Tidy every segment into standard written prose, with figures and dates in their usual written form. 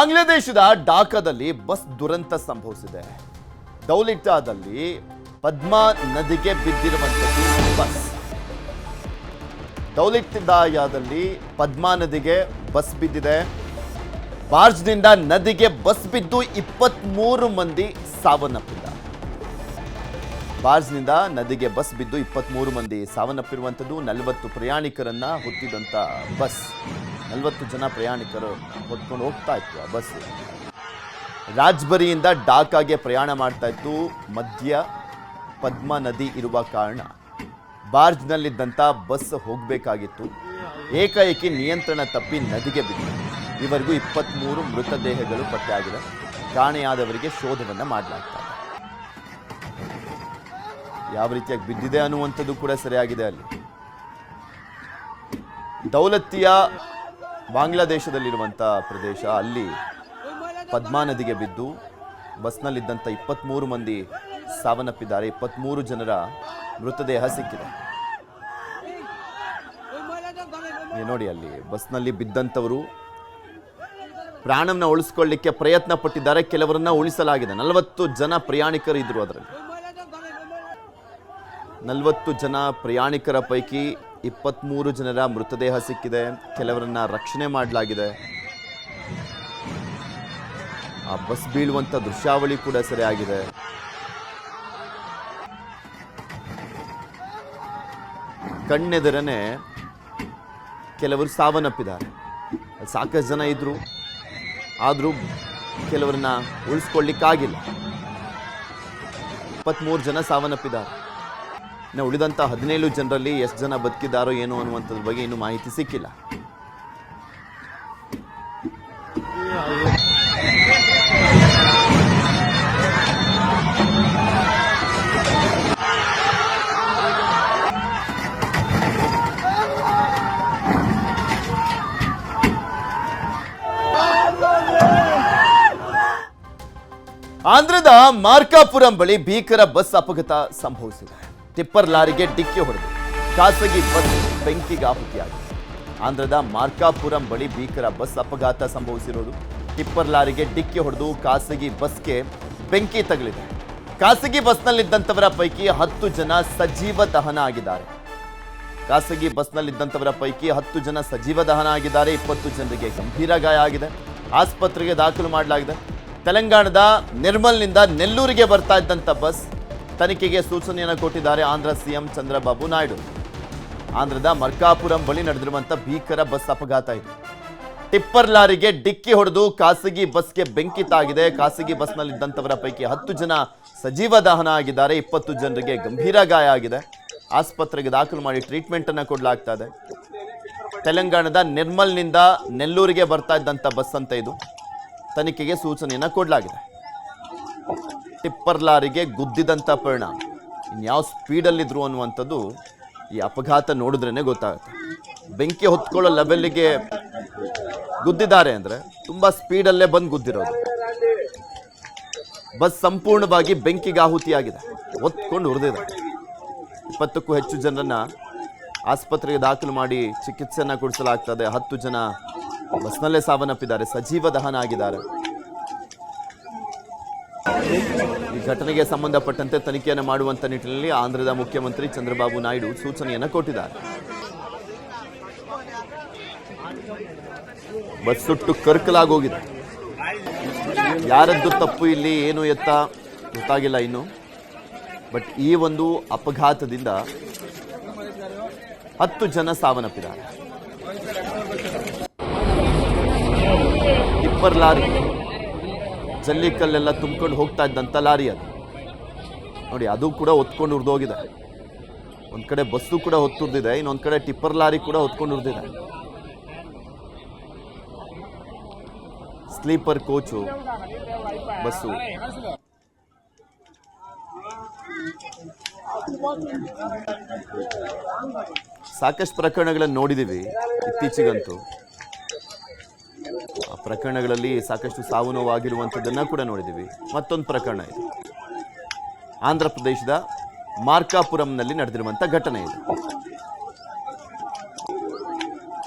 ಬಾಂಗ್ಲಾದೇಶದ ಢಾಕಾದಲ್ಲಿ ಬಸ್ ದುರಂತ ಸಂಭವಿಸಿದೆ. ದೌಲಿಟಾದಲ್ಲಿ ಪದ್ಮಾ ನದಿಗೆ ಬಿದ್ದಿರುವಂತದ್ದು ಬಸ್. ದೌಲಿಟಾದಲ್ಲಿ ಪದ್ಮಾ ನದಿಗೆ ಬಸ್ ಬಿದ್ದಿದೆ. ಬಾರ್ಜ್ನಿಂದ ನದಿಗೆ ಬಸ್ ಬಿದ್ದು 23 ಮಂದಿ ಸಾವನ್ನಪ್ಪಿದ್ದಾರೆ. ಬಾರ್ಜ್ನಿಂದ ನದಿಗೆ ಬಸ್ ಬಿದ್ದು 23 ಮಂದಿ ಸಾವನ್ನಪ್ಪಿರುವಂಥದ್ದು. 40 ಪ್ರಯಾಣಿಕರನ್ನ ಹೊತ್ತಿದಂತ ಬಸ್, 40 ಜನ ಪ್ರಯಾಣಿಕರು ಹೊತ್ಕೊಂಡು ಹೋಗ್ತಾ ಇತ್ತು. ಆ ಬಸ್ ರಾಜ್ಬರಿಯಿಂದ ಢಾಕಾಗೆ ಪ್ರಯಾಣ ಮಾಡ್ತಾ ಇತ್ತು. ಮಧ್ಯ ಪದ್ಮಾ ನದಿ ಇರುವ ಕಾರಣ ಬಾರ್ಜ್ನಲ್ಲಿದ್ದಂಥ ಬಸ್ ಹೋಗಬೇಕಾಗಿತ್ತು. ಏಕಾಏಕಿ ನಿಯಂತ್ರಣ ತಪ್ಪಿ ನದಿಗೆ ಬಿದ್ದಿದೆ. ಇವರೆಗೂ 23 ಮೃತದೇಹಗಳು ಪತ್ತೆಯಾಗಿದೆ. ಕಾಣೆಯಾದವರಿಗೆ ಶೋಧವನ್ನು ಮಾಡಲಾಗ್ತಾ ಇದೆ. ಯಾವ ರೀತಿಯಾಗಿ ಬಿದ್ದಿದೆ ಅನ್ನುವಂಥದ್ದು ಕೂಡ ಸರಿಯಾಗಿದೆ. ಅಲ್ಲಿ ದೌಲತ್ತಿಯ ಬಾಂಗ್ಲಾದೇಶದಲ್ಲಿರುವಂಥ ಪ್ರದೇಶ, ಅಲ್ಲಿ ಪದ್ಮಾ ನದಿಗೆ ಬಿದ್ದು ಬಸ್ನಲ್ಲಿದ್ದಂಥ 23 ಮಂದಿ ಸಾವನ್ನಪ್ಪಿದ್ದಾರೆ. 23 ಜನರ ಮೃತದೇಹ ಸಿಕ್ಕಿದೆ. ನೋಡಿ, ಅಲ್ಲಿ ಬಸ್ನಲ್ಲಿ ಬಿದ್ದಂಥವರು ಪ್ರಾಣವನ್ನ ಉಳಿಸ್ಕೊಳ್ಳಿಕ್ಕೆ ಪ್ರಯತ್ನ ಪಟ್ಟಿದ್ದಾರೆ. ಕೆಲವರನ್ನ ಉಳಿಸಲಾಗಿದೆ. 40 ಜನ ಪ್ರಯಾಣಿಕರು ಇದ್ರು. ಅದರಲ್ಲಿ 40 ಜನ ಪ್ರಯಾಣಿಕರ ಪೈಕಿ 23 ಜನರ ಮೃತದೇಹ ಸಿಕ್ಕಿದೆ. ಕೆಲವರನ್ನ ರಕ್ಷಣೆ ಮಾಡಲಾಗಿದೆ. ಆ ಬಸ್ ಬೀಳುವಂತ ದೃಶ್ಯಾವಳಿ ಕೂಡ ಸರಿಯಾಗಿದೆ. ಕಣ್ಣೆದರನೆ ಕೆಲವರು ಸಾವನ್ನಪ್ಪಿದ್ದಾರೆ. ಸಾಕಷ್ಟು ಜನ ಇದ್ರು, ಆದರೂ ಕೆಲವರನ್ನ ಉಳಿಸ್ಕೊಳ್ಳಿಕ್ಕಾಗಿಲ್ಲ. 23 ಜನ ಸಾವನ್ನಪ್ಪಿದ್ದಾರೆ. ಇನ್ನು ಉಳಿದಂಥ 17 ಜನರಲ್ಲಿ ಎಷ್ಟು ಜನ ಬದುಕಿದ್ದಾರೋ ಏನೋ ಅನ್ನುವಂಥದ್ರ ಬಗ್ಗೆ ಇನ್ನೂ ಮಾಹಿತಿ ಸಿಕ್ಕಿಲ್ಲ. ಆಂಧ್ರದ ಮಾರ್ಕಾಪುರಂ ಬಳಿ ಭೀಕರ ಬಸ್ ಅಪಘಾತ ಸಂಭವಿಸಿದೆ. ಟಿಪ್ಪರ್ ಲಾರಿಗೆ ಡಿಕ್ಕಿ ಹೊಡೆದು ಖಾಸಗಿ ಬಸ್ ಬೆಂಕಿಗೆ ಆಹುತಿಯಾಗಿದೆ. ಆಂಧ್ರದ ಮಾರ್ಕಾಪುರಂ ಬಳಿ ಭೀಕರ ಬಸ್ ಅಪಘಾತ ಸಂಭವಿಸಿರೋದು. ಟಿಪ್ಪರ್ ಲಾರಿಗೆ ಡಿಕ್ಕಿ ಹೊಡೆದು ಖಾಸಗಿ ಬಸ್ಗೆ ಬೆಂಕಿ ತಗುಲಿದೆ. ಖಾಸಗಿ ಬಸ್ನಲ್ಲಿದ್ದಂಥವರ ಪೈಕಿ 10 ಜನ ಸಜೀವ ದಹನ ಆಗಿದ್ದಾರೆ. ಖಾಸಗಿ ಬಸ್ನಲ್ಲಿದ್ದಂಥವರ ಪೈಕಿ 10 ಜನ ಸಜೀವ ದಹನ ಆಗಿದ್ದಾರೆ. 20 ಜನರಿಗೆ ಗಂಭೀರ ಗಾಯ ಆಗಿದೆ. ಆಸ್ಪತ್ರೆಗೆ ದಾಖಲು ಮಾಡಲಾಗಿದೆ. ತೆಲಂಗಾಣದ ನಿರ್ಮಲ್ನಿಂದ ನೆಲ್ಲೂರಿಗೆ ಬರ್ತಾ ಇದ್ದಂಥ ಬಸ್ ತನಿಖೆಗೆ ಸೂಚನೆಯನ್ನು ಕೊಟ್ಟಿದ್ದಾರೆ ಆಂಧ್ರ ಸಿಎಂ ಚಂದ್ರಬಾಬು ನಾಯ್ಡು. ಆಂಧ್ರದ ಮರ್ಕಾಪುರಂ ಬಳಿ ನಡೆದಿರುವಂಥ ಭೀಕರ ಬಸ್ ಅಪಘಾತ ಇದೆ. ಟಿಪ್ಪರ್ ಲಾರಿಗೆ ಡಿಕ್ಕಿ ಹೊಡೆದು ಖಾಸಗಿ ಬಸ್ಗೆ ಬೆಂಕಿ ತಾಗಿದೆ. ಖಾಸಗಿ ಬಸ್ನಲ್ಲಿದ್ದಂಥವರ ಪೈಕಿ 10 ಜನ ಸಜೀವ ದಹನ ಆಗಿದ್ದಾರೆ. 20 ಜನರಿಗೆ ಗಂಭೀರ ಗಾಯ ಆಗಿದೆ. ಆಸ್ಪತ್ರೆಗೆ ದಾಖಲು ಮಾಡಿ ಟ್ರೀಟ್ಮೆಂಟ್ ಅನ್ನು ಕೊಡಲಾಗ್ತಾ ಇದೆ. ತೆಲಂಗಾಣದ ನಿರ್ಮಲ್ನಿಂದ ನೆಲ್ಲೂರಿಗೆ ಬರ್ತಾ ಇದ್ದಂಥ ಬಸ್ ಅಂತ ಇದು. ತನಿಖೆಗೆ ಸೂಚನೆಯನ್ನು ಕೊಡಲಾಗಿದೆ. ಟಿಪ್ಪರ್ ಲಾರಿಗೆ ಗುದ್ದಿದಂಥ ಪರಿಣಾಮ ಇನ್ಯಾವ ಸ್ಪೀಡಲ್ಲಿದ್ರು ಅನ್ನುವಂಥದ್ದು ಈ ಅಪಘಾತ ನೋಡಿದ್ರೇ ಗೊತ್ತಾಗುತ್ತೆ. ಬೆಂಕಿ ಹೊತ್ಕೊಳ್ಳೋ ಲೆವೆಲ್ಗೆ ಗುದ್ದಿದ್ದಾರೆ ಅಂದರೆ ತುಂಬ ಸ್ಪೀಡಲ್ಲೇ ಬಂದು ಗುದ್ದಿರೋದು. ಬಸ್ ಸಂಪೂರ್ಣವಾಗಿ ಬೆಂಕಿಗೆ ಆಹುತಿಯಾಗಿದೆ. ಹೊತ್ಕೊಂಡು ಉರಿದಿದೆ. 20ಕ್ಕೂ ಹೆಚ್ಚು ಜನರನ್ನ ಆಸ್ಪತ್ರೆಗೆ ದಾಖಲು ಮಾಡಿ ಚಿಕಿತ್ಸೆಯನ್ನು ಕೊಡಿಸಲಾಗ್ತದೆ. 10 ಜನ ಬಸ್ನಲ್ಲೇ ಸಾವನ್ನಪ್ಪಿದ್ದಾರೆ. ಸಜೀವ ದಹನ ಆಗಿದ್ದಾರೆ. ಈ ಘಟನೆಗೆ ಸಂಬಂಧಪಟ್ಟಂತೆ ತನಿಖೆಯನ್ನು ಮಾಡುವಂತ ನಿಟ್ಟಿನಲ್ಲಿ ಆಂಧ್ರದ ಮುಖ್ಯಮಂತ್ರಿ ಚಂದ್ರಬಾಬು ನಾಯ್ಡು ಸೂಚನೆಯನ್ನು ಕೊಟ್ಟಿದ್ದಾರೆ. ಬಸ್ ಸುಟ್ಟು ಕರ್ಕಲಾಗೋಗಿದೆ. ಯಾರದ್ದು ತಪ್ಪು ಇಲ್ಲಿ ಏನು ಎತ್ತ ಗೊತ್ತಾಗಿಲ್ಲ ಇನ್ನು. ಬಟ್ ಈ ಒಂದು ಅಪಘಾತದಿಂದ 10 ಜನ ಸಾವನ್ನಪ್ಪಿದ್ದಾರೆ. ಟಿಪ್ಪರ್ ಲಾರಿ, ಜಲ್ಲಿಕಲ್ಲೆಲ್ಲ ತುಂಬಿಕೊಂಡು ಹೋಗ್ತಾ ಇದ್ದಂಥ ಲಾರಿ ಅದು. ನೋಡಿ, ಅದು ಕೂಡ ಹೊತ್ಕೊಂಡು ಉರಿದೋಗಿದೆ. ಒಂದು ಕಡೆ ಬಸ್ಸು ಕೂಡ ಹೊತ್ತುರ್ದಿದೆ, ಇನ್ನೊಂದು ಕಡೆ ಟಿಪ್ಪರ್ ಲಾರಿ ಕೂಡ ಹೊತ್ಕೊಂಡು ಉರಿದಿದೆ. Sleeper coach bus. ಸಾಕಷ್ಟು ಪ್ರಕರಣಗಳನ್ನು ನೋಡಿದ್ದೀವಿ ಇತ್ತೀಚೆಗಂತೂ. ಆ ಪ್ರಕರಣಗಳಲ್ಲಿ ಸಾಕಷ್ಟು ಸಾವು ನೋವಾಗಿರುವಂಥದ್ದನ್ನು ಕೂಡ ನೋಡಿದ್ದೀವಿ. ಮತ್ತೊಂದು ಪ್ರಕರಣ ಇದು ಆಂಧ್ರ ಪ್ರದೇಶದ ಮಾರ್ಕಾಪುರಂನಲ್ಲಿ ನಡೆದಿರುವಂಥ ಘಟನೆ ಇದು.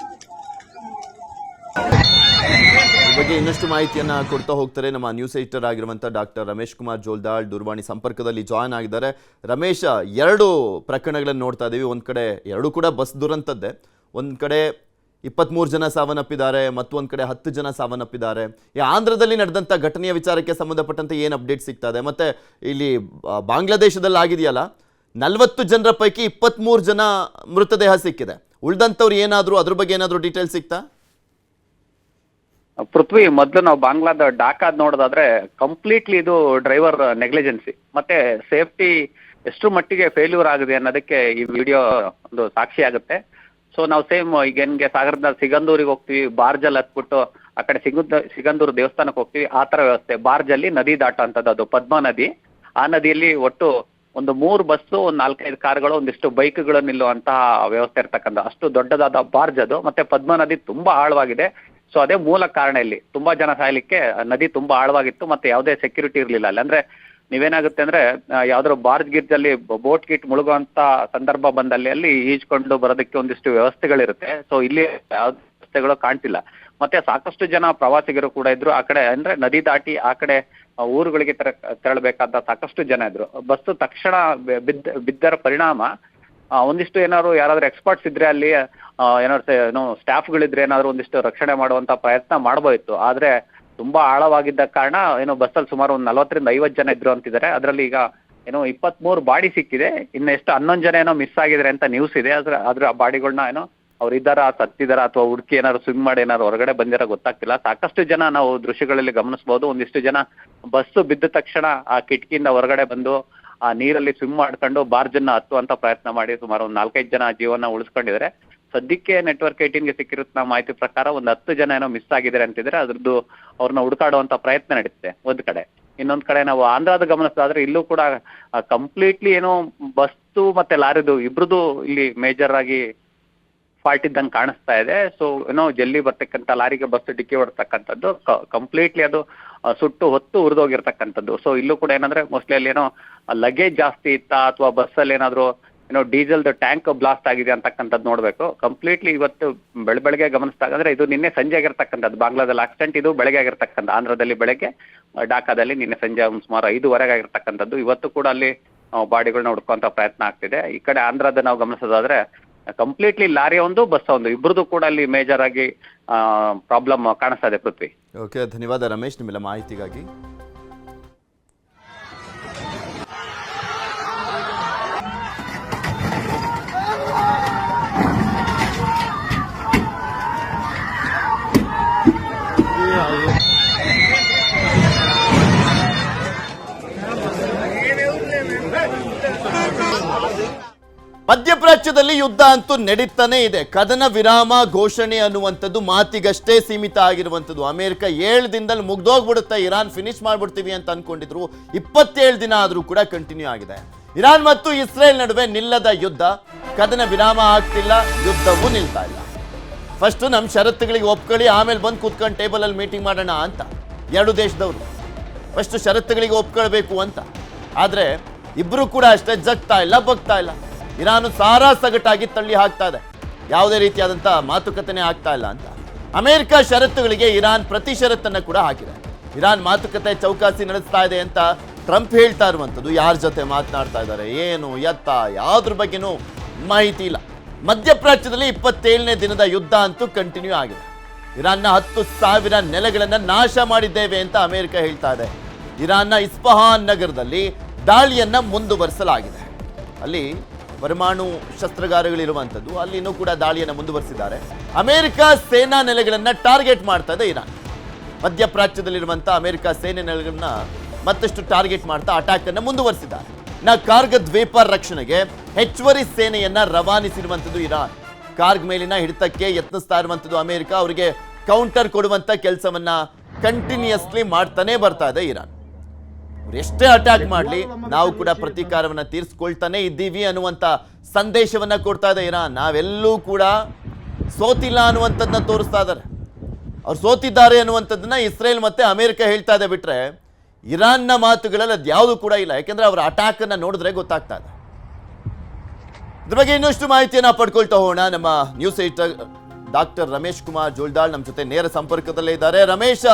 ಈ ಬಗ್ಗೆ ಬಗ್ಗೆ ಇನ್ನಷ್ಟು ಮಾಹಿತಿಯನ್ನ ಕೊಡ್ತಾ ಹೋಗ್ತಾರೆ ನಮ್ಮ ನ್ಯೂಸ್ ಎಡಿಟರ್ ಆಗಿರುವಂಥ ಡಾಕ್ಟರ್ ರಮೇಶ್ ಕುಮಾರ್ ಜೋಲ್ದಾಳ್ ದೂರವಾಣಿ ಸಂಪರ್ಕದಲ್ಲಿ ಜಾಯ್ನ್ ಆಗಿದ್ದಾರೆ. ರಮೇಶ, ಎರಡು ಪ್ರಕರಣಗಳನ್ನು ನೋಡ್ತಾ ಇದ್ದೀವಿ. ಒಂದು ಕಡೆ ಎರಡು ಕೂಡ ಬಸ್ ದುರಂತದ್ದೇ. ಒಂದು ಕಡೆ 23 ಜನ ಸಾವನ್ನಪ್ಪಿದ್ದಾರೆ, ಮತ್ತೊಂದು ಕಡೆ 10 ಜನ ಸಾವನ್ನಪ್ಪಿದ್ದಾರೆ. ಈ ಆಂಧ್ರದಲ್ಲಿ ನಡೆದಂಥ ಘಟನೆಯ ವಿಚಾರಕ್ಕೆ ಸಂಬಂಧಪಟ್ಟಂತೆ ಏನು ಅಪ್ಡೇಟ್ ಸಿಗ್ತಾ ಇದೆ? ಮತ್ತು ಇಲ್ಲಿ ಬಾಂಗ್ಲಾದೇಶದಲ್ಲಿ ಆಗಿದೆಯಲ್ಲ, 40 ಜನರ ಪೈಕಿ 23 ಜನ ಮೃತದೇಹ ಸಿಕ್ಕಿದೆ. ಉಳಿದಂಥವ್ರು ಏನಾದರೂ ಅದ್ರ ಬಗ್ಗೆ ಏನಾದರೂ ಡೀಟೇಲ್ಸ್ ಸಿಗ್ತಾ? ಪೃಥ್ವಿ, ಮೊದಲು ನಾವು ಬಾಂಗ್ಲಾದ ಡಾಕಾದ್ ನೋಡೋದಾದ್ರೆ ಕಂಪ್ಲೀಟ್ಲಿ ಇದು ಡ್ರೈವರ್ ನೆಗ್ಲಿಜೆನ್ಸಿ ಮತ್ತೆ ಸೇಫ್ಟಿ ಎಷ್ಟು ಮಟ್ಟಿಗೆ ಫೇಲ್ಯೂರ್ ಆಗಿದೆ ಅನ್ನೋದಕ್ಕೆ ಈ ವಿಡಿಯೋ ಒಂದು ಸಾಕ್ಷಿ ಆಗುತ್ತೆ. ಸೊ ನಾವು ಸೇಮ್ ಈಗ ಹೆಂಗೆ ಸಾಗರದ ಸಿಗಂದೂರಿಗೆ ಹೋಗ್ತೀವಿ, ಬಾರ್ಜಲ್ಲಿ ಹತ್ಬಿಟ್ಟು ಆ ಕಡೆ ಸಿಗಂದೂರು ದೇವಸ್ಥಾನಕ್ಕೆ ಹೋಗ್ತೀವಿ, ಆ ಥರ ವ್ಯವಸ್ಥೆ. ಬಾರ್ಜಲ್ಲಿ ನದಿ ದಾಟೋ ಅಂಥದ್ದು, ಅದು ಪದ್ಮಾ ನದಿ. ಆ ನದಿಯಲ್ಲಿ ಒಟ್ಟು ಒಂದು 3 ಬಸ್ಸು, ಒಂದು 4-5 ಕಾರ್ಗಳು, ಒಂದಿಷ್ಟು ಬೈಕ್ಗಳು ನಿಲ್ಲುವಂತಹ ವ್ಯವಸ್ಥೆ ಇರ್ತಕ್ಕಂಥ ಅಷ್ಟು ದೊಡ್ಡದಾದ ಬಾರ್ಜ್ ಅದು. ಮತ್ತೆ ಪದ್ಮಾ ನದಿ ತುಂಬಾ ಆಳವಾಗಿದೆ. ಸೊ ಅದೇ ಮೂಲ ಕಾರಣ. ಇಲ್ಲಿ ತುಂಬಾ ಜನ ಸಾಯ್ಲಿಕ್ಕೆ ನದಿ ತುಂಬಾ ಆಳವಾಗಿತ್ತು, ಮತ್ತೆ ಯಾವುದೇ ಸೆಕ್ಯೂರಿಟಿ ಇರಲಿಲ್ಲ ಅಲ್ಲಿ. ಅಂದ್ರೆ ನೀವೇನಾಗುತ್ತೆ ಅಂದ್ರೆ ಯಾವ್ದಾದ್ರು ಬಾರ್ಜ್ ಗಿರ್ಜಲ್ಲಿ ಬೋಟ್ ಗಿಟ್ ಮುಳುಗುವಂತ ಸಂದರ್ಭ ಬಂದಲ್ಲಿ ಅಲ್ಲಿ ಈಜ್ಕೊಂಡು ಬರೋದಕ್ಕೆ ಒಂದಿಷ್ಟು ವ್ಯವಸ್ಥೆಗಳಿರುತ್ತೆ. ಸೊ ಇಲ್ಲಿ ಯಾವ್ದು ವ್ಯವಸ್ಥೆಗಳು ಕಾಣ್ತಿಲ್ಲ. ಮತ್ತೆ ಸಾಕಷ್ಟು ಜನ ಪ್ರವಾಸಿಗರು ಕೂಡ ಇದ್ರು ಆ ಕಡೆ. ಅಂದ್ರೆ ನದಿ ದಾಟಿ ಆ ಕಡೆ ಊರುಗಳಿಗೆ ತೆರಳಬೇಕಾದ ಸಾಕಷ್ಟು ಜನ ಇದ್ರು. ಬಸ್ಸು ತಕ್ಷಣ ಬಿದ್ದರ ಪರಿಣಾಮ ಒಂದಿಷ್ಟು ಯಾರಾದ್ರೂ ಎಕ್ಸ್ಪರ್ಟ್ಸ್ ಇದ್ರೆ ಅಲ್ಲಿ ಏನಾದ್ರು ಸ್ಟಾಫ್ಗಳಿದ್ರೆ ಏನಾದ್ರು ಒಂದಿಷ್ಟು ರಕ್ಷಣೆ ಮಾಡುವಂತ ಪ್ರಯತ್ನ ಮಾಡಬೋಯಿತ್ತು. ಆದ್ರೆ ತುಂಬಾ ಆಳವಾಗಿದ್ದ ಕಾರಣ ಬಸ್ಸಲ್ಲಿ ಸುಮಾರು ಒಂದು 40-50 ಜನ ಇದ್ರು ಅಂತಿದ್ದಾರೆ. ಅದರಲ್ಲಿ ಈಗ 23 ಬಾಡಿ ಸಿಕ್ಕಿದೆ. ಇನ್ನು ಎಷ್ಟು 11 ಜನ ಮಿಸ್ ಆಗಿದ್ರೆ ಅಂತ ನ್ಯೂಸ್ ಇದೆ. ಅದ್ರ ಆ ಬಾಡಿಗಳನ್ನ ಅವ್ರು ಇದ್ದಾರಾ, ಸತ್ತಿದಾರ, ಅಥವಾ ಹುಡುಕಿ ಏನಾದ್ರು ಸ್ವಿಮ್ ಮಾಡಿ ಏನಾದ್ರು ಹೊರಗಡೆ ಬಂದಿರೋ ಗೊತ್ತಾಗ್ತಿಲ್ಲ. ಸಾಕಷ್ಟು ಜನ ನಾವು ದೃಶ್ಯಗಳಲ್ಲಿ ಗಮನಿಸಬಹುದು. ಒಂದಿಷ್ಟು ಜನ ಬಸ್ಸು ಬಿದ್ದ ತಕ್ಷಣ ಆ ಕಿಟಕಿಯಿಂದ ಹೊರಗಡೆ ಬಂದು ಆ ನೀರಲ್ಲಿ ಸ್ವಿಮ್ ಮಾಡ್ಕೊಂಡು ಬಾರ್ಜನ್ನ ಹತ್ತುವಂತ ಪ್ರಯತ್ನ ಮಾಡಿ ಸುಮಾರು ಒಂದು 4-5 ಜನ ಜೀವನ ಉಳಿಸ್ಕೊಂಡಿದ್ದಾರೆ. ಸದ್ಯಕ್ಕೆ ನೆಟ್ವರ್ಕ್ 18ಗೆ ಸಿಕ್ಕಿರುತ್ತ ಮಾಹಿತಿ ಪ್ರಕಾರ ಒಂದು 10 ಜನ ಮಿಸ್ ಆಗಿದ್ದಾರೆ ಅಂತಿದ್ರೆ ಅದ್ರದ್ದು ಅವ್ರನ್ನ ಹುಡುಕಾಡುವಂತ ಪ್ರಯತ್ನ ನಡೀತಿದೆ ಒಂದ್ ಕಡೆ. ಇನ್ನೊಂದ್ ಕಡೆ ನಾವು ಆಂಧ್ರದ ಗಮನಿಸೋದಾದ್ರೆ ಇಲ್ಲೂ ಕೂಡ ಕಂಪ್ಲೀಟ್ಲಿ ಬಸ್ಸು ಮತ್ತೆ ಲಾರಿದು ಇಬ್ರದ್ದು ಇಲ್ಲಿ ಮೇಜರ್ ಆಗಿ ಫಾಲ್ಟ್ ಇದ್ದಂಗೆ ಕಾಣಿಸ್ತಾ ಇದೆ. ಸೊ ಜಲ್ಲಿ ಬರ್ತಕ್ಕಂಥ ಲಾರಿಗೆ ಬಸ್ ಡಿಕ್ಕಿ ಹೊಡ್ತಕ್ಕಂಥದ್ದು, ಕಂಪ್ಲೀಟ್ಲಿ ಅದು ಸುಟ್ಟು ಹೊತ್ತು ಉರಿದೋಗಿರ್ತಕ್ಕಂಥದ್ದು. ಸೊ ಇಲ್ಲೂ ಕೂಡ ಏನಂದ್ರೆ ಮೋಸ್ಟ್ಲಿ ಅಲ್ಲಿ ಲಗೇಜ್ ಜಾಸ್ತಿ ಇತ್ತಾ, ಅಥವಾ ಬಸ್ಸಲ್ಲಿ ಏನಾದ್ರು ಡೀಸೆಲ್ದು ಟ್ಯಾಂಕ್ ಬ್ಲಾಸ್ಟ್ ಆಗಿದೆ ಅಂತಕ್ಕಂಥದ್ದು ನೋಡ್ಬೇಕು. ಕಂಪ್ಲೀಟ್ಲಿ ಇವತ್ತು ಬೆಳಗ್ಗೆ ಗಮನಿಸಿದಾಗ ಅಂದ್ರೆ ಇದು ನಿನ್ನೆ ಸಂಜೆ ಆಗಿರ್ತಕ್ಕಂಥದ್ದು. ಬಾಂಗ್ಲಾದಲ್ಲಿ ಆಕ್ಸಿಡೆಂಟ್ ಇದು ಬೆಳಗ್ಗೆ ಆಗಿರ್ತಕ್ಕಂಥ. ಆಂಧ್ರದಲ್ಲಿ ಬೆಳಗ್ಗೆ, ಡಾಕಾದಲ್ಲಿ ನಿನ್ನೆ ಸಂಜೆ ಸುಮಾರು 5:15 ಆಗಿರ್ತಕ್ಕಂಥದ್ದು. ಇವತ್ತು ಕೂಡ ಅಲ್ಲಿ ಬಾಡಿಗಳನ್ನ ಹುಡ್ಕುವಂತ ಪ್ರಯತ್ನ ಆಗ್ತಿದೆ. ಈ ಕಡೆ ಆಂಧ್ರದ ನಾವು ಗಮನಿಸೋದಾದ್ರೆ ಕಂಪ್ಲೀಟ್ಲಿ ಲಾರಿ ಒಂದು, ಬಸ್ ಒಂದು, ಇಬ್ರದ್ದು ಕೂಡ ಅಲ್ಲಿ ಮೇಜರ್ ಆಗಿ ಪ್ರಾಬ್ಲಮ್ ಕಾಣಿಸ್ತಾ ಇದೆ. ಪೃಥ್ವಿ, ಓಕೆ, ಧನ್ಯವಾದ ರಮೇಶ್ ನಿಮ್ಮೆಲ್ಲ ಮಾಹಿತಿಗಾಗಿ. ಮಧ್ಯಪ್ರಾಚ್ಯದಲ್ಲಿ ಯುದ್ಧ ಅಂತೂ ನಡೀತಾನೆ ಇದೆ. ಕದನ ವಿರಾಮ ಘೋಷಣೆ ಅನ್ನುವಂಥದ್ದು ಮಾತಿಗಷ್ಟೇ ಸೀಮಿತ ಆಗಿರುವಂಥದ್ದು. ಅಮೆರಿಕ 7 ದಿನದಲ್ಲಿ ಮುಗ್ದೋಗ್ಬಿಡುತ್ತೆ, ಇರಾನ್ ಫಿನಿಶ್ ಮಾಡ್ಬಿಡ್ತೀವಿ ಅಂತ ಅನ್ಕೊಂಡಿದ್ರು. 27 ದಿನ ಆದರೂ ಕೂಡ ಕಂಟಿನ್ಯೂ ಆಗಿದೆ. ಇರಾನ್ ಮತ್ತು ಇಸ್ರೇಲ್ ನಡುವೆ ನಿಲ್ಲದ ಯುದ್ಧ, ಕದನ ವಿರಾಮ ಆಗ್ತಿಲ್ಲ, ಯುದ್ಧವೂ ನಿಲ್ತಾ ಇಲ್ಲ. ಫಸ್ಟ್ ನಮ್ಮ ಷರತ್ತುಗಳಿಗೆ ಒಪ್ಕೊಳ್ಳಿ, ಆಮೇಲೆ ಬಂದು ಕೂತ್ಕೊಂಡು ಟೇಬಲಲ್ಲಿ ಮೀಟಿಂಗ್ ಮಾಡೋಣ ಅಂತ ಎರಡು ದೇಶದವರು ಫಸ್ಟ್ ಷರತ್ತುಗಳಿಗೆ ಒಪ್ಕೊಳ್ಬೇಕು ಅಂತ. ಆದರೆ ಇಬ್ಬರು ಕೂಡ ಅಷ್ಟೇ ಜಗ್ತಾ ಇಲ್ಲ, ಬಗ್ತಾ ಇಲ್ಲ. ಇರಾನು ಸಾರಾ ಸಗಟಾಗಿ ತಳ್ಳಿ ಹಾಕ್ತಾ ಇದೆ, ಯಾವುದೇ ರೀತಿಯಾದಂಥ ಮಾತುಕತೆನೇ ಆಗ್ತಾ ಇಲ್ಲ ಅಂತ. ಅಮೆರಿಕ ಷರತ್ತುಗಳಿಗೆ ಇರಾನ್ ಪ್ರತಿ ಷರತ್ತನ್ನು ಕೂಡ ಹಾಕಿದೆ. ಇರಾನ್ ಮಾತುಕತೆ ಚೌಕಾಸಿ ನಡೆಸ್ತಾ ಇದೆ ಅಂತ ಟ್ರಂಪ್ ಹೇಳ್ತಾ ಇರುವಂಥದ್ದು. ಯಾರ ಜೊತೆ ಮಾತನಾಡ್ತಾ ಇದ್ದಾರೆ, ಏನು ಎತ್ತ, ಯಾವುದ್ರ ಬಗ್ಗೆನೂ ಮಾಹಿತಿ ಇಲ್ಲ. ಮಧ್ಯಪ್ರಾಚ್ಯದಲ್ಲಿ 27ನೇ ದಿನದ ಯುದ್ಧ ಅಂತೂ ಕಂಟಿನ್ಯೂ ಆಗಿದೆ. ಇರಾನ್ನ 10,000 ನೆಲೆಗಳನ್ನು ನಾಶ ಮಾಡಿದ್ದೇವೆ ಅಂತ ಅಮೆರಿಕ ಹೇಳ್ತಾ ಇದೆ. ಇರಾನ್ನ ಇಸ್ಫಹಾನ್ ನಗರದಲ್ಲಿ ದಾಳಿಯನ್ನ ಮುಂದುವರಿಸಲಾಗಿದೆ. ಅಲ್ಲಿ ಪರಮಾಣು ಶಸ್ತ್ರಾಗಾರಗಳಿರುವಂಥದ್ದು, ಅಲ್ಲಿನೂ ಕೂಡ ದಾಳಿಯನ್ನು ಮುಂದುವರಿಸಿದ್ದಾರೆ. ಅಮೆರಿಕ ಸೇನಾ ನೆಲೆಗಳನ್ನು ಟಾರ್ಗೆಟ್ ಮಾಡ್ತಾ ಇದೆ ಇರಾನ್. ಮಧ್ಯಪ್ರಾಚ್ಯದಲ್ಲಿರುವಂಥ ಅಮೆರಿಕ ಸೇನೆ ನೆಲೆಗಳನ್ನ ಮತ್ತಷ್ಟು ಟಾರ್ಗೆಟ್ ಮಾಡ್ತಾ ಅಟ್ಯಾಕ್ ಅನ್ನು ಮುಂದುವರಿಸಿದ್ದಾರೆ. ಕಾರ್ಗ್ ದ್ವೀಪ ರಕ್ಷಣೆಗೆ ಹೆಚ್ಚುವರಿ ಸೇನೆಯನ್ನ ರವಾನಿಸಿರುವಂಥದ್ದು ಇರಾನ್. ಕಾರ್ಗ್ ಮೇಲಿನ ಹಿಡಿತಕ್ಕೆ ಯತ್ನಿಸ್ತಾ ಇರುವಂಥದ್ದು ಅಮೆರಿಕ. ಅವರಿಗೆ ಕೌಂಟರ್ ಕೊಡುವಂಥ ಕೆಲಸವನ್ನ ಕಂಟಿನ್ಯೂಸ್ಲಿ ಮಾಡ್ತಾನೆ ಬರ್ತಾ ಇದೆ ಇರಾನ್. ಅವ್ರು ಎಷ್ಟೇ ಅಟ್ಯಾಕ್ ಮಾಡಲಿ ನಾವು ಕೂಡ ಪ್ರತೀಕಾರವನ್ನ ತೀರಿಸ್ಕೊಳ್ತಾನೆ ಇದ್ದೀವಿ ಅನ್ನುವಂಥ ಸಂದೇಶವನ್ನ ಕೊಡ್ತಾ ಇದೆ ಇರಾನ್. ನಾವೆಲ್ಲೂ ಕೂಡ ಸೋತಿಲ್ಲ ಅನ್ನುವಂಥದ್ದನ್ನ ತೋರಿಸ್ತಾ ಇದ್ದಾರೆ. ಅವ್ರು ಸೋತಿದ್ದಾರೆ ಅನ್ನುವಂಥದ್ದನ್ನ ಇಸ್ರೇಲ್ ಮತ್ತೆ ಅಮೆರಿಕ ಹೇಳ್ತಾ ಇದೆ, ಬಿಟ್ರೆ ಇರಾನ್ನ ಮಾತುಗಳಲ್ಲಿ ಅದು ಯಾವುದು ಕೂಡ ಇಲ್ಲ. ಯಾಕೆಂದ್ರೆ ಅವರ ಅಟ್ಯಾಕ್ ಅನ್ನ ನೋಡಿದ್ರೆ ಗೊತ್ತಾಗ್ತಾ ಇದೆ. ಇದ್ರ ಬಗ್ಗೆ ಇನ್ನಷ್ಟು ಮಾಹಿತಿಯನ್ನ ಪಡ್ಕೊಳ್ತಾ ಹೋಗೋಣ. ನಮ್ಮ news editor doctor Ramesh Kumar Joldal ನಮ್ಮ ಜೊತೆ ನೇರ ಸಂಪರ್ಕದಲ್ಲೇ ಇದ್ದಾರೆ. ರಮೇಶ್,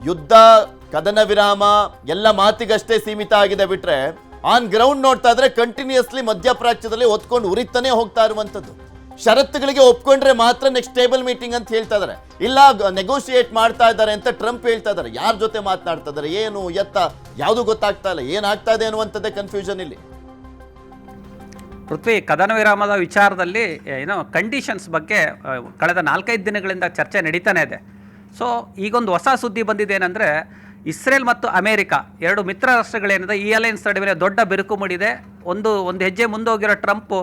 ಯುದ್ಧ ಕದನ ವಿರಾಮ ಎಲ್ಲ ಮಾತಿಗಷ್ಟೇ ಸೀಮಿತ ಆಗಿದೆ ಬಿಟ್ರೆ ಆನ್ ಗ್ರೌಂಡ್ ನೋಡ್ತಾ ಇದ್ರೆ ಕಂಟಿನ್ಯೂಸ್ಲಿ ಮಧ್ಯಪ್ರಾಚ್ಯದಲ್ಲಿ ಹೊತ್ಕೊಂಡು ಉರಿತಾನೆ ಹೋಗ್ತಾ ಇರುವಂತದ್ದು. ಷರತ್ತುಗಳಿಗೆ ಒಪ್ಕೊಂಡ್ರೆ ಮಾತ್ರ ನೆಕ್ಸ್ಟ್ ಟೇಬಲ್ ಮೀಟಿಂಗ್ ಅಂತ ಹೇಳ್ತಾ ಇದಾರೆ, ಇಲ್ಲ ನೆಗೋಷಿಯೇಟ್ ಮಾಡ್ತಾ ಇದ್ದಾರೆ ಅಂತ ಟ್ರಂಪ್ ಹೇಳ್ತಾ ಇದ್ದಾರೆ. ಯಾರ ಜೊತೆ ಮಾತನಾಡ್ತಾ ಇದ್ದಾರೆ, ಏನು ಎತ್ತ ಯಾವುದು ಗೊತ್ತಾಗ್ತಾ ಇಲ್ಲ, ಏನಾಗ್ತಾ ಇದೆ ಅನ್ನುವಂಥದ್ದೇ ಕನ್ಫ್ಯೂಷನ್ ಇಲ್ಲಿ. ಪೃಥ್ವಿ, ಕದನ ವಿರಾಮದ ವಿಚಾರದಲ್ಲಿ ಕಂಡೀಷನ್ಸ್ ಬಗ್ಗೆ ಕಳೆದ 4-5 ದಿನಗಳಿಂದ ಚರ್ಚೆ ನಡೀತಾನೆ ಇದೆ. ಸೊ ಈಗೊಂದು ಹೊಸ ಸುದ್ದಿ ಬಂದಿದೆ ಏನಂದರೆ, ಇಸ್ರೇಲ್ ಮತ್ತು ಅಮೇರಿಕ ಎರಡು ಮಿತ್ರ ರಾಷ್ಟ್ರಗಳೇನಿದೆ ಈ ಅಲೈನ್ಸ್ ನಡುವೆ ದೊಡ್ಡ ಬಿರುಕು ಮೂಡಿದೆ. ಒಂದು ಹೆಜ್ಜೆ ಮುಂದೆ ಹೋಗಿರೋ ಟ್ರಂಪು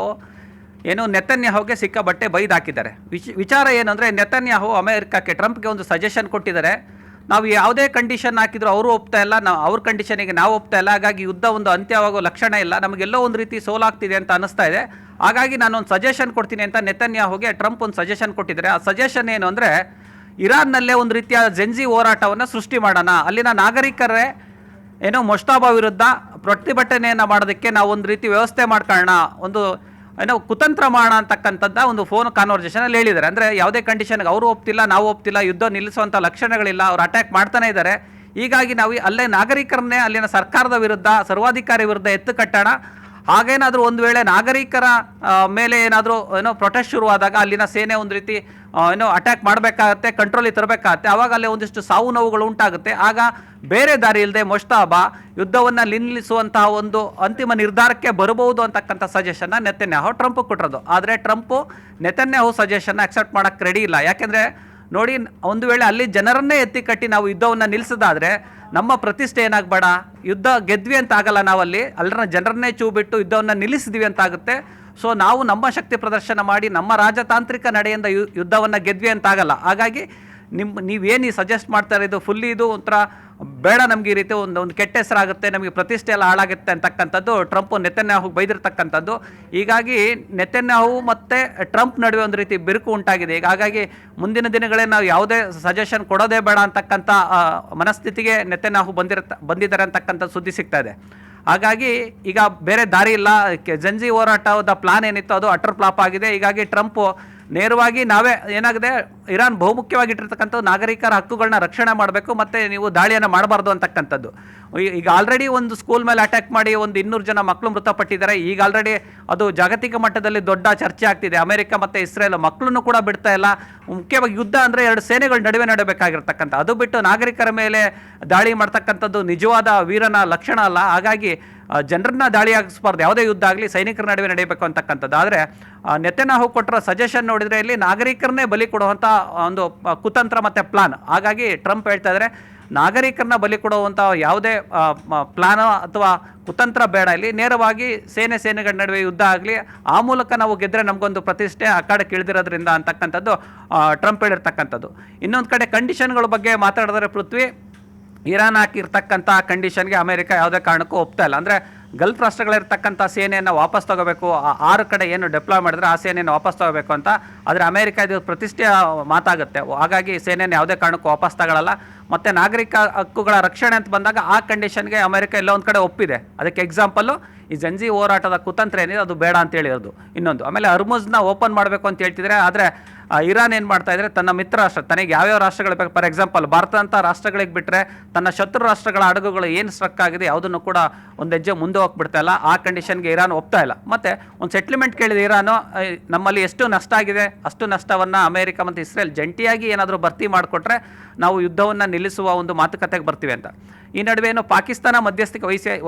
ನೆತನ್ಯಾಹುಗೆ ಸಿಕ್ಕ ಬಟ್ಟೆ ಬೈದು ಹಾಕಿದ್ದಾರೆ. ವಿಚಾರ ಏನಂದರೆ, ನೆತನ್ಯಾಹು ಅಮೇರಿಕಕ್ಕೆ ಟ್ರಂಪ್ಗೆ ಒಂದು ಸಜೆಷನ್ ಕೊಟ್ಟಿದ್ದಾರೆ. ನಾವು ಯಾವುದೇ ಕಂಡೀಷನ್ ಹಾಕಿದ್ರು ಅವರು ಒಪ್ತಾ ಇಲ್ಲ, ಅವ್ರ ಕಂಡೀಷನಿಗೆ ನಾವು ಒಪ್ತಾ ಇಲ್ಲ, ಹಾಗಾಗಿ ಯುದ್ಧ ಒಂದು ಅಂತ್ಯವಾಗೋ ಲಕ್ಷಣ ಇಲ್ಲ, ನಮಗೆಲ್ಲೋ ಒಂದು ರೀತಿ ಸೋಲಾಗ್ತಿದೆ ಅಂತ ಅನ್ನಿಸ್ತಾ ಇದೆ. ಹಾಗಾಗಿ ನಾನೊಂದು ಸಜೆಷನ್ ಕೊಡ್ತೀನಿ ಅಂತ ನೆತನ್ಯಾಹುಗೆ ಟ್ರಂಪ್ ಒಂದು ಸಜೆಷನ್ ಕೊಟ್ಟಿದ್ದಾರೆ. ಆ ಸಜೆಷನ್ ಏನು ಅಂದರೆ, ಇರಾನ್ನಲ್ಲೇ ಒಂದು ರೀತಿಯ ಜೆನ್ಜಿ ಹೋರಾಟವನ್ನು ಸೃಷ್ಟಿ ಮಾಡೋಣ, ಅಲ್ಲಿನ ನಾಗರಿಕರೇ ಮೊಜ್ತಬಾ ವಿರುದ್ಧ ಪ್ರತಿಭಟನೆಯನ್ನು ಮಾಡೋದಕ್ಕೆ ನಾವು ಒಂದು ರೀತಿ ವ್ಯವಸ್ಥೆ ಮಾಡ್ಕೊಳ್ಳೋಣ, ಒಂದು ಕುತಂತ್ರ ಮಾಡೋಣ ಅಂತಕ್ಕಂಥದ್ದು ಒಂದು ಫೋನ್ ಕಾನ್ವರ್ಸೇಷನಲ್ಲಿ ಹೇಳಿದ್ದಾರೆ. ಅಂದರೆ ಯಾವುದೇ ಕಂಡೀಷನ್ಗೆ ಅವರು ಒಪ್ತಿಲ್ಲ, ನಾವು ಒಪ್ತಿಲ್ಲ, ಯುದ್ಧ ನಿಲ್ಲಿಸುವಂಥ ಲಕ್ಷಣಗಳಿಲ್ಲ, ಅವ್ರು ಅಟ್ಯಾಕ್ ಮಾಡ್ತಾನೆ ಇದ್ದಾರೆ. ಹೀಗಾಗಿ ನಾವು ಅಲ್ಲೇ ನಾಗರಿಕರನ್ನೇ ಅಲ್ಲಿನ ಸರ್ಕಾರದ ವಿರುದ್ಧ, ಸರ್ವಾಧಿಕಾರಿ ವಿರುದ್ಧ ಎತ್ತು ಕಟ್ಟೋಣ. ಹಾಗೇನಾದರೂ ಒಂದು ವೇಳೆ ನಾಗರಿಕರ ಮೇಲೆ ಏನಾದರೂ ಪ್ರೊಟೆಸ್ಟ್ ಶುರುವಾದಾಗ ಅಲ್ಲಿನ ಸೇನೆ ಒಂದು ರೀತಿ ಅಟ್ಯಾಕ್ ಮಾಡಬೇಕಾಗತ್ತೆ, ಕಂಟ್ರೋಲಿಗೆ ತರಬೇಕಾಗತ್ತೆ. ಆವಾಗ ಅಲ್ಲೇ ಒಂದಿಷ್ಟು ಸಾವು ನೋವುಗಳು ಉಂಟಾಗುತ್ತೆ. ಆಗ ಬೇರೆ ದಾರಿ ಇಲ್ಲದೆ ಮೊಜ್ತಬಾ ಯುದ್ಧವನ್ನು ನಿಲ್ಲಿಸುವಂತಹ ಒಂದು ಅಂತಿಮ ನಿರ್ಧಾರಕ್ಕೆ ಬರಬಹುದು ಅಂತಕ್ಕಂಥ ಸಜೆಷನ್ನ ನೆತನ್ಯಾಹು ಟ್ರಂಪ್ ಕೊಟ್ಟಿರೋದು. ಆದರೆ ಟ್ರಂಪು ನೆತನ್ಯಾಹು ಸಜೆಷನ್ನ ಅಕ್ಸೆಪ್ಟ್ ಮಾಡೋಕ್ಕೆ ರೆಡಿ ಇಲ್ಲ. ಯಾಕೆಂದರೆ ನೋಡಿ, ಒಂದು ವೇಳೆ ಅಲ್ಲಿ ಜನರನ್ನೇ ಎತ್ತಿ ಕಟ್ಟಿ ನಾವು ಯುದ್ಧವನ್ನು ನಿಲ್ಲಿಸೋದಾದರೆ ನಮ್ಮ ಪ್ರತಿಷ್ಠೆ ಏನಾಗಬೇಡ, ಯುದ್ಧ ಗೆದ್ವಿ ಅಂತ ಆಗಲ್ಲ, ನಾವಲ್ಲಿ ಅಲ್ಲರ ಜನರನ್ನೇ ಚೂ ಬಿಟ್ಟು ಯುದ್ಧವನ್ನು ನಿಲ್ಲಿಸಿದ್ವಿ ಅಂತ ಆಗುತ್ತೆ. ಸೊ ನಾವು ನಮ್ಮ ಶಕ್ತಿ ಪ್ರದರ್ಶನ ಮಾಡಿ ನಮ್ಮ ರಾಜತಾಂತ್ರಿಕ ನಡೆಯಿಂದ ಯುದ್ಧವನ್ನು ಗೆದ್ವಿ ಅಂತ ಆಗಲ್ಲ. ಹಾಗಾಗಿ ನೀವೇನು ಸಜೆಸ್ಟ್ ಮಾಡ್ತಾರೆ ಇದು ಫುಲ್ಲಿ ಇದು ಒಂಥರ ಬೇಡ, ನಮಗೆ ಈ ರೀತಿ ಒಂದು ಕೆಟ್ಟ ಹೆಸರಾಗುತ್ತೆ, ನಮಗೆ ಪ್ರತಿಷ್ಠೆ ಎಲ್ಲ ಹಾಳಾಗುತ್ತೆ ಅಂತಕ್ಕಂಥದ್ದು ಟ್ರಂಪ್ ನೆತನ್ಯಾಹು ಬೈದಿರ್ತಕ್ಕಂಥದ್ದು. ಹೀಗಾಗಿ ನೆತನ್ಯಾಹು ಮತ್ತು ಟ್ರಂಪ್ ನಡುವೆ ಒಂದು ರೀತಿ ಬಿರುಕು ಉಂಟಾಗಿದೆ. ಹಾಗಾಗಿ ಮುಂದಿನ ದಿನಗಳೇ ನಾವು ಯಾವುದೇ ಸಜೆಷನ್ ಕೊಡೋದೇ ಬೇಡ ಅಂತಕ್ಕಂಥ ಮನಸ್ಥಿತಿಗೆ ನೆತನ್ಯಾಹು ಬಂದಿದ್ದಾರೆ ಅಂತಕ್ಕಂಥ ಸುದ್ದಿ ಸಿಗ್ತಾ ಇದೆ. ಹಾಗಾಗಿ ಈಗ ಬೇರೆ ದಾರಿ ಇಲ್ಲ, ಜಂಜಿ ಹೋರಾಟದ ಪ್ಲಾನ್ ಏನಿತ್ತು ಅದು ಅಟರ್ ಫ್ಲಾಪ್ ಆಗಿದೆ. ಹೀಗಾಗಿ ಟ್ರಂಪ್ ನೇರವಾಗಿ ನಾವೇ ಏನಾಗಿದೆ, ಇರಾನ್ ಬಹುಮುಖ್ಯವಾಗಿಟ್ಟಿರ್ತಕ್ಕಂಥ ನಾಗರಿಕರ ಹಕ್ಕುಗಳನ್ನ ರಕ್ಷಣೆ ಮಾಡಬೇಕು ಮತ್ತು ನೀವು ದಾಳಿಯನ್ನು ಮಾಡಬಾರ್ದು ಅಂತಕ್ಕಂಥದ್ದು. ಈಗ ಆಲ್ರೆಡಿ ಒಂದು ಸ್ಕೂಲ್ ಮೇಲೆ ಅಟ್ಯಾಕ್ ಮಾಡಿ ಒಂದು 200 ಜನ ಮಕ್ಕಳು ಮೃತಪಟ್ಟಿದ್ದಾರೆ. ಈಗ ಆಲ್ರೆಡಿ ಅದು ಜಾಗತಿಕ ಮಟ್ಟದಲ್ಲಿ ದೊಡ್ಡ ಚರ್ಚೆ ಆಗ್ತಿದೆ. ಅಮೆರಿಕ ಮತ್ತು ಇಸ್ರೇಲ್ ಮಕ್ಕಳನ್ನು ಕೂಡ ಬಿಡ್ತಾ ಇಲ್ಲ. ಮುಖ್ಯವಾಗಿ ಯುದ್ಧ ಅಂದರೆ ಎರಡು ಸೇನೆಗಳ ನಡುವೆ ನಡಬೇಕಾಗಿರ್ತಕ್ಕಂಥ, ಅದು ಬಿಟ್ಟು ನಾಗರಿಕರ ಮೇಲೆ ದಾಳಿ ಮಾಡ್ತಕ್ಕಂಥದ್ದು ನಿಜವಾದ ವೀರನ ಲಕ್ಷಣ ಅಲ್ಲ. ಹಾಗಾಗಿ ಜನರನ್ನ ದಾಳಿ ಆಗಿಸ್ಬಾರ್ದು, ಯಾವುದೇ ಯುದ್ಧ ಆಗಲಿ ಸೈನಿಕರ ನಡುವೆ ನಡೆಯಬೇಕು ಅಂತಕ್ಕಂಥದ್ದು. ಆದರೆ ನೆತನ್ಯಾಹು ಕೊಟ್ಟರ ಸಜೆಷನ್ ನೋಡಿದರೆ ಇಲ್ಲಿ ನಾಗರಿಕರನ್ನೇ ಬಲಿ ಕೊಡುವಂಥ ಒಂದು ಕುತಂತ್ರ ಮತ್ತು ಪ್ಲಾನ್. ಹಾಗಾಗಿ ಟ್ರಂಪ್ ಹೇಳ್ತಾ ಇದ್ದಾರೆ, ನಾಗರಿಕರನ್ನ ಬಲಿ ಕೊಡುವಂಥ ಯಾವುದೇ ಪ್ಲಾನ್ ಅಥವಾ ಕುತಂತ್ರ ಬೇಡ, ಇಲ್ಲಿ ನೇರವಾಗಿ ಸೇನೆಗಳ ನಡುವೆ ಯುದ್ಧ ಆಗಲಿ, ಆ ಮೂಲಕ ನಾವು ಗೆದ್ದರೆ ನಮಗೊಂದು ಪ್ರತಿಷ್ಠೆ ಅಖಾಡಕ್ಕೆ ಇಳಿದಿರೋದ್ರಿಂದ ಅಂತಕ್ಕಂಥದ್ದು ಟ್ರಂಪ್ ಹೇಳಿರ್ತಕ್ಕಂಥದ್ದು. ಇನ್ನೊಂದು ಕಡೆ ಕಂಡೀಷನ್ಗಳ ಬಗ್ಗೆ ಮಾತಾಡಿದ್ರೆ ಪೃಥ್ವಿ, ಇರಾನ್ ಹಾಕಿರ್ತಕ್ಕಂಥ ಕಂಡೀಷನ್ಗೆ ಅಮೆರಿಕ ಯಾವುದೇ ಕಾರಣಕ್ಕೂ ಒಪ್ತಾ ಇಲ್ಲ. ಅಂದರೆ ಗಲ್ಫ್ ರಾಷ್ಟ್ರಗಳಿರ್ತಕ್ಕಂಥ ಸೇನೆಯನ್ನು ವಾಪಸ್ ತಗೋಬೇಕು, 6 ಕಡೆ ಏನು ಡಿಪ್ಲಾಯ್ ಮಾಡಿದ್ರೆ ಆ ಸೇನೆಯನ್ನು ವಾಪಸ್ ತಗೋಬೇಕು ಅಂತ. ಆದರೆ ಅಮೆರಿಕ ಇದು ಪ್ರತಿಷ್ಠೆಯ ಮಾತಾಗುತ್ತೆ. ಹಾಗಾಗಿ ಸೇನೆಯನ್ನು ಯಾವುದೇ ಕಾರಣಕ್ಕೂ ವಾಪಸ್ ತಗೊಳ್ಳಲ್ಲ. ಮತ್ತು ನಾಗರಿಕ ಹಕ್ಕುಗಳ ರಕ್ಷಣೆ ಅಂತ ಬಂದಾಗ ಆ ಕಂಡೀಷನ್ಗೆ ಅಮೆರಿಕ ಎಲ್ಲೋ ಒಂದು ಕಡೆ ಒಪ್ಪಿದೆ. ಅದಕ್ಕೆ ಎಕ್ಸಾಂಪಲ್ಲು ಈ ಜಂಜಿ ಹೋರಾಟದ ಕುತಂತ್ರ ಏನಿದೆ ಅದು ಬೇಡ ಅಂತ ಹೇಳಿರೋದು ಇನ್ನೊಂದು. ಆಮೇಲೆ ಹರ್ಮುಜ್ನ ಓಪನ್ ಮಾಡಬೇಕು ಅಂತ ಹೇಳ್ತಿದ್ರೆ, ಆದರೆ ಇರಾನ್ ಏನು ಮಾಡ್ತಾ ಇದ್ರೆ ತನ್ನ ಮಿತ್ರ ರಾಷ್ಟ್ರ ತನಗೆ ಯಾವ್ಯಾವ ರಾಷ್ಟ್ರಗಳು ಬೇಕು, ಫಾರ್ ಎಕ್ಸಾಂಪಲ್ ಭಾರತ ಅಂತ ರಾಷ್ಟ್ರಗಳಿಗೆ ಬಿಟ್ಟರೆ ತನ್ನ ಶತ್ರು ರಾಷ್ಟ್ರಗಳ ಹಡಗುಗಳು ಏನು ಸ್ಟ್ರಕ್ ಆಗಿದೆ ಯಾವುದನ್ನು ಕೂಡ ಒಂದು ಹೆಜ್ಜೆ ಮುಂದೆ ಹೋಗ್ಬಿಡ್ತಾ ಇಲ್ಲ. ಆ ಕಂಡೀಷನ್ಗೆ ಇರಾನ್ ಒಪ್ತಾ ಇಲ್ಲ. ಮತ್ತು ಒಂದು ಸೆಟ್ಲ್ಮೆಂಟ್ ಕೇಳಿದೆ ಇರಾನು, ನಮ್ಮಲ್ಲಿ ಎಷ್ಟು ನಷ್ಟ ಆಗಿದೆ ಅಷ್ಟು ನಷ್ಟವನ್ನು ಅಮೆರಿಕ ಮತ್ತು ಇಸ್ರೇಲ್ ಜಂಟಿಯಾಗಿ ಏನಾದರೂ ಭರ್ತಿ ಮಾಡಿಕೊಟ್ರೆ ನಾವು ಯುದ್ಧವನ್ನು ನಿಲ್ಲಿಸುವ ಒಂದು ಮಾತುಕತೆಗೆ ಬರ್ತೀವಿ ಅಂತ. ಈ ನಡುವೆ ಏನು ಪಾಕಿಸ್ತಾನ ಮಧ್ಯಸ್ಥಿಕೆ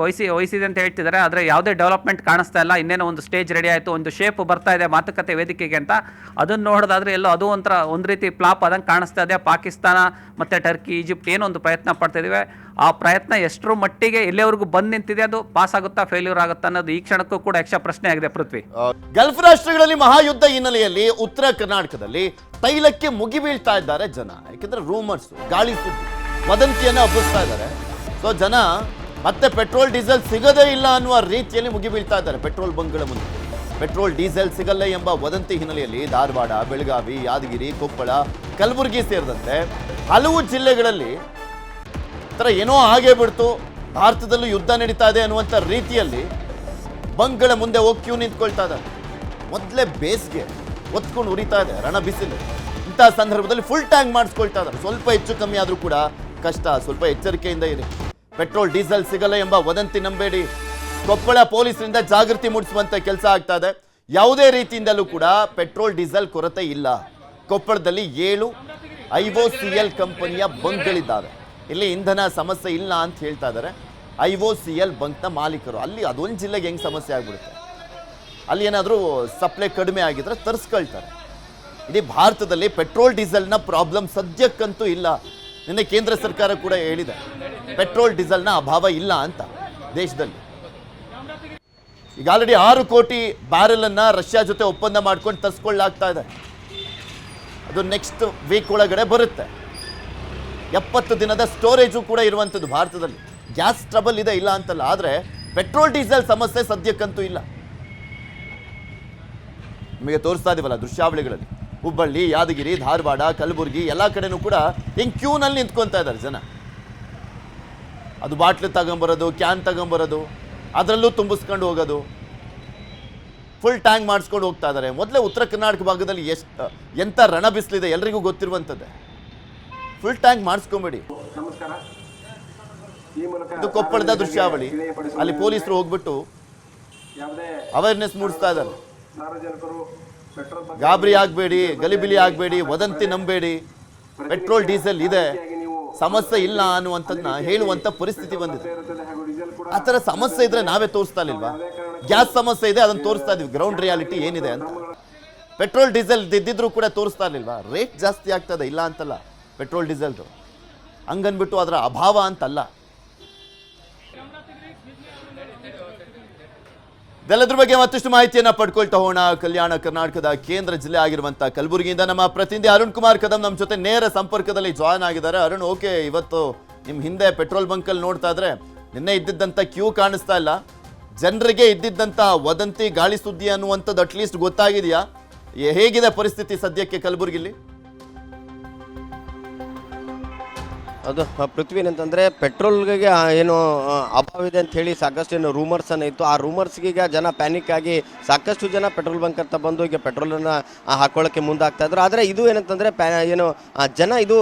ವಹಿಸಿದೆ ಅಂತ ಹೇಳ್ತಿದ್ದಾರೆ. ಆದರೆ ಯಾವುದೇ ಡೆವಲಪ್ಮೆಂಟ್ ಕಾಣಿಸ್ತಾ ಇಲ್ಲ. ಇನ್ನೇನೋ ಒಂದು ಸ್ಟೇಜ್ ರೆಡಿ ಆಯಿತು, ಒಂದು ಶೇಪ್ ಬರ್ತಾ ಇದೆ ಮಾತುಕತೆ ವೇದಿಕೆಗೆ ಅಂತ. ಅದನ್ನು ನೋಡೋದಾದರೆ ಎಲ್ಲೋ ಅದು ಒಂದು ರೀತಿ ಫ್ಲಾಪ್ ಆದಂಗೆ ಕಾಣಿಸ್ತಾ ಇದೆ. ಪಾಕಿಸ್ತಾನ ಮತ್ತು ಟರ್ಕಿ, ಈಜಿಪ್ಟ್ ಏನೊಂದು ಪ್ರಯತ್ನ ಪಡ್ತಿದ್ದೀವಿ, ಆ ಪ್ರಯತ್ನ ಎಷ್ಟರ ಮಟ್ಟಿಗೆ ಎಲ್ಲಿವರೆಗೂ ಬಂದು ನಿಂತಿದೆ, ಅದು ಪಾಸ್ ಆಗುತ್ತಾ ಫೇಲ್ಯೂರ್ ಆಗುತ್ತಾ ಅನ್ನೋದು ಈ ಕ್ಷಣಕ್ಕೂ ಕೂಡ ಯಕ್ಷ ಪ್ರಶ್ನೆ ಆಗಿದೆ ಪೃಥ್ವಿ. ಗಲ್ಫ್ ರಾಷ್ಟ್ರಗಳಲ್ಲಿ ಮಹಾಯುದ್ಧ ಹಿನ್ನೆಲೆಯಲ್ಲಿ ಉತ್ತರ ಕರ್ನಾಟಕದಲ್ಲಿ ತೈಲಕ್ಕೆ ಮುಗಿ ಬೀಳ್ತಾ ಇದ್ದಾರೆ ಜನ. ಯಾಕೆಂದ್ರೆ ರೂಮರ್ಸ್, ಗಾಳಿ ಸುದ್ದಿ, ವದಂತಿಯನ್ನು ಹಬ್ಬಿಸ್ತಾ ಇದ್ದಾರೆ. ಸೊ ಜನ ಮತ್ತೆ ಪೆಟ್ರೋಲ್ ಡೀಸೆಲ್ ಸಿಗದೇ ಇಲ್ಲ ಅನ್ನುವ ರೀತಿಯಲ್ಲಿ ಮುಗಿ ಬೀಳ್ತಾ ಇದ್ದಾರೆ ಪೆಟ್ರೋಲ್ ಬಂಕ್ಗಳ ಮುಂದೆ. ಪೆಟ್ರೋಲ್ ಡೀಸೆಲ್ ಸಿಗಲ್ಲ ಎಂಬ ವದಂತಿ ಹಿನ್ನೆಲೆಯಲ್ಲಿ ಧಾರವಾಡ, ಬೆಳಗಾವಿ, ಯಾದಗಿರಿ, ಕೊಪ್ಪಳ, ಕಲಬುರಗಿ ಸೇರಿದಂತೆ ಹಲವು ಜಿಲ್ಲೆಗಳಲ್ಲಿ ಥರ ಏನೋ ಹಾಗೆ ಬಿಡ್ತು, ಭಾರತದಲ್ಲೂ ಯುದ್ಧ ನಡೀತಾ ಇದೆ ಅನ್ನುವಂಥ ರೀತಿಯಲ್ಲಿ ಬಂಕ್ಗಳ ಮುಂದೆ ಹೋಗಿ ಕ್ಯೂ ನಿಂತ್ಕೊಳ್ತಾ ಇದ್ದಾರೆ. ಮೊದಲೇ ಬೇಸಿಗೆ ಒತ್ಕೊಂಡು ಉರಿತಾ ಇದೆ, ರಣ ಬಿಸಿಲು. ಇಂಥ ಸಂದರ್ಭದಲ್ಲಿ ಫುಲ್ ಟ್ಯಾಂಕ್ ಮಾಡಿಸ್ಕೊಳ್ತಾ ಇದ್ದಾರೆ. ಸ್ವಲ್ಪ ಹೆಚ್ಚು ಕಮ್ಮಿ ಆದರೂ ಕೂಡ ಕಷ್ಟ, ಸ್ವಲ್ಪ ಎಚ್ಚರಿಕೆಯಿಂದ ಇರಿ. ಪೆಟ್ರೋಲ್ ಡೀಸೆಲ್ ಸಿಗಲ್ಲ ಎಂಬ ವದಂತಿ ನಂಬೇಡಿ. ಕೊಪ್ಪಳ ಪೊಲೀಸರಿಂದ ಜಾಗೃತಿ ಮೂಡಿಸುವಂತ ಕೆಲಸ ಆಗ್ತಾ ಇದೆ. ಯಾವುದೇ ರೀತಿಯಿಂದಲೂ ಕೂಡ ಪೆಟ್ರೋಲ್ ಡೀಸೆಲ್ ಕೊರತೆ ಇಲ್ಲ. ಕೊಪ್ಪಳದಲ್ಲಿ 7 IOCL ಕಂಪನಿಯ ಬಂಕ್ಗಳಿದ್ದಾವೆ. ಇಲ್ಲಿ ಇಂಧನ ಸಮಸ್ಯೆ ಇಲ್ಲ ಅಂತ ಹೇಳ್ತಾ ಇದ್ದಾರೆ. IOCL ಬಂಕ್ನ ಮಾಲೀಕರು ಅಲ್ಲಿ ಅದೊಂದು ಜಿಲ್ಲೆಗೆ ಹೆಂಗೆ ಸಮಸ್ಯೆ ಆಗ್ಬಿಡುತ್ತೆ, ಅಲ್ಲಿ ಏನಾದರೂ ಸಪ್ಲೈ ಕಡಿಮೆ ಆಗಿದ್ರೆ ತರಿಸ್ಕೊಳ್ತಾರೆ. ಇಡೀ ಭಾರತದಲ್ಲಿ ಪೆಟ್ರೋಲ್ ಡೀಸೆಲ್ನ ಪ್ರಾಬ್ಲಮ್ ಸದ್ಯಕ್ಕಂತೂ ಇಲ್ಲ. ನಿನ್ನೆ ಕೇಂದ್ರ ಸರ್ಕಾರ ಕೂಡ ಹೇಳಿದೆ ಪೆಟ್ರೋಲ್ ಡೀಸೆಲ್ನ ಅಭಾವ ಇಲ್ಲ ಅಂತ ದೇಶದಲ್ಲಿ. ಈಗ ಆಲ್ರೆಡಿ 6 ಕೋಟಿ ಬ್ಯಾರೆಲ್ ಅನ್ನ ರಷ್ಯಾ ಜೊತೆ ಒಪ್ಪಂದ ಮಾಡ್ಕೊಂಡು ತರಿಸ್ಕೊಳ್ಳಾಗ್ತಾ ಇದೆ. ಅದು ನೆಕ್ಸ್ಟ್ ವೀಕ್ ಒಳಗಡೆ ಬರುತ್ತೆ. 70 ದಿನದ ಸ್ಟೋರೇಜು ಕೂಡ ಇರುವಂಥದ್ದು ಭಾರತದಲ್ಲಿ. ಗ್ಯಾಸ್ ಟ್ರಬಲ್ ಇದೆ, ಇಲ್ಲ ಅಂತಲ್ಲ, ಆದರೆ ಪೆಟ್ರೋಲ್ ಡೀಸೆಲ್ ಸಮಸ್ಯೆ ಸದ್ಯಕ್ಕಂತೂ ಇಲ್ಲ. ನಿಮಗೆ ತೋರಿಸ್ತಾ ಇದೀವಲ್ಲ ದೃಶ್ಯಾವಳಿಗಳಲ್ಲಿ, ಹುಬ್ಬಳ್ಳಿ, ಯಾದಗಿರಿ, ಧಾರವಾಡ, ಕಲಬುರಗಿ ಎಲ್ಲ ಕಡೆನೂ ಕೂಡ ಹಿಂಗೆ ಕ್ಯೂನಲ್ಲಿ ನಿಂತ್ಕೊತಾ ಇದ್ದಾರೆ ಜನ. ಅದು ಬಾಟ್ಲು ತಗೊಂಬರೋದು, ಕ್ಯಾನ್ ತಗೊಂಬರೋದು, ಅದರಲ್ಲೂ ತುಂಬಿಸ್ಕೊಂಡು ಹೋಗೋದು, ಫುಲ್ ಟ್ಯಾಂಕ್ ಮಾಡಿಸ್ಕೊಂಡು ಹೋಗ್ತಾ ಇದ್ದಾರೆ. ಮೊದಲೇ ಉತ್ತರ ಕರ್ನಾಟಕ ಭಾಗದಲ್ಲಿ ಎಂಥ ರಣ ಬಿಸಿಲಿದೆ ಎಲ್ರಿಗೂ ಗೊತ್ತಿರುವಂಥದ್ದೇ. Full tank ಮಾಡಿಸ್ಕೊಂಬೇಡಿ. ಇದು ಕೊಪ್ಪಳದ ದೃಶ್ಯಾವಳಿ. ಅಲ್ಲಿ ಪೊಲೀಸರು ಹೋಗ್ಬಿಟ್ಟು ಅವೇರ್ನೆಸ್ ಮೂಡಿಸ್ತಾ ಇದ್ದಾರೆ. ಗಾಬರಿ ಆಗಬೇಡಿ, ಗಲಿಬಿಲಿ ಆಗಬೇಡಿ, ವದಂತಿ ನಂಬೇಡಿ, ಪೆಟ್ರೋಲ್ ಡೀಸೆಲ್ ಇದೆ, ಸಮಸ್ಯೆ ಇಲ್ಲ ಅನ್ನುವಂಥದ್ದನ್ನ ಹೇಳುವಂಥ ಪರಿಸ್ಥಿತಿ ಬಂದಿದೆ. ಆ ಥರ ಸಮಸ್ಯೆ ಇದ್ರೆ ನಾವೇ ತೋರಿಸ್ತಾ ಇಲ್ವಾ? ಗ್ಯಾಸ್ ಸಮಸ್ಯೆ ಇದೆ, ಅದನ್ನು ತೋರಿಸ್ತಾ ಇದೀವಿ, ಗ್ರೌಂಡ್ ರಿಯಾಲಿಟಿ ಏನಿದೆ ಅಂತ. ಪೆಟ್ರೋಲ್ ಡೀಸೆಲ್ ಇದ್ದಿದ್ರು ಕೂಡ ತೋರಿಸ್ತಾ ಇರ್ಲಿಲ್ವಾ? ರೇಟ್ ಜಾಸ್ತಿ ಆಗ್ತದೆ, ಇಲ್ಲ ಅಂತಲ್ಲ ಪೆಟ್ರೋಲ್ ಡೀಸೆಲ್ದು, ಹಂಗನ್ಬಿಟ್ಟು ಅದರ ಅಭಾವ ಅಂತಲ್ಲ. ಇದೆಲ್ಲದ್ರ ಬಗ್ಗೆ ಮತ್ತಷ್ಟು ಮಾಹಿತಿಯನ್ನ ಪಡ್ಕೊಳ್ತಾ ಹೋಗೋಣ. ಕಲ್ಯಾಣ ಕರ್ನಾಟಕದ ಕೇಂದ್ರ ಜಿಲ್ಲೆ ಆಗಿರುವಂಥ ಕಲಬುರಗಿಯಿಂದ ನಮ್ಮ ಪ್ರತಿನಿಧಿ ಅರುಣ್ ಕುಮಾರ್ ಕದಂ ನಮ್ಮ ಜೊತೆ ನೇರ ಸಂಪರ್ಕದಲ್ಲಿ ಜಾಯ್ನ್ ಆಗಿದ್ದಾರೆ. ಅರುಣ್, ಓಕೆ, ಇವತ್ತು ನಿಮ್ಮ ಹಿಂದೆ ಪೆಟ್ರೋಲ್ ಬಂಕಲ್ಲಿ ನೋಡ್ತಾ ಇದ್ರೆ ನಿನ್ನೆ ಇದ್ದಿದ್ದಂಥ ಕ್ಯೂ ಕಾಣಿಸ್ತಾ ಇಲ್ಲ, ಜನರಿಗೆ ಇದ್ದಿದ್ದಂಥ ವದಂತಿ, ಗಾಳಿ ಸುದ್ದಿ ಅನ್ನುವಂಥದ್ದು ಅಟ್ಲೀಸ್ಟ್ ಗೊತ್ತಾಗಿದೆಯಾ? ಹೇಗಿದೆ ಪರಿಸ್ಥಿತಿ ಸದ್ಯಕ್ಕೆ ಕಲಬುರಗಿಲಿ? ಅದು ಪೃಥ್ವಿ ಏನಂತಂದರೆ ಪೆಟ್ರೋಲ್ಗೆ ಏನು ಅಭಾವ ಇದೆ ಅಂತ ಹೇಳಿ ಸಾಕಷ್ಟು ಏನು ರೂಮರ್ಸ್ ಅನ್ನ ಇತ್ತು. ಆ ರೂಮರ್ಸ್ಗೆ ಈಗ ಜನ ಪ್ಯಾನಿಕ್ ಆಗಿ ಸಾಕಷ್ಟು ಜನ ಪೆಟ್ರೋಲ್ ಬಂಕ್ ಅಂತ ಬಂದು ಈಗ ಪೆಟ್ರೋಲನ್ನು ಹಾಕೊಳ್ಳೋಕ್ಕೆ ಮುಂದಾಗ್ತಾ ಇದ್ರು. ಆದರೆ ಇದು ಏನಂತಂದರೆ ಏನು ಜನ ಇದು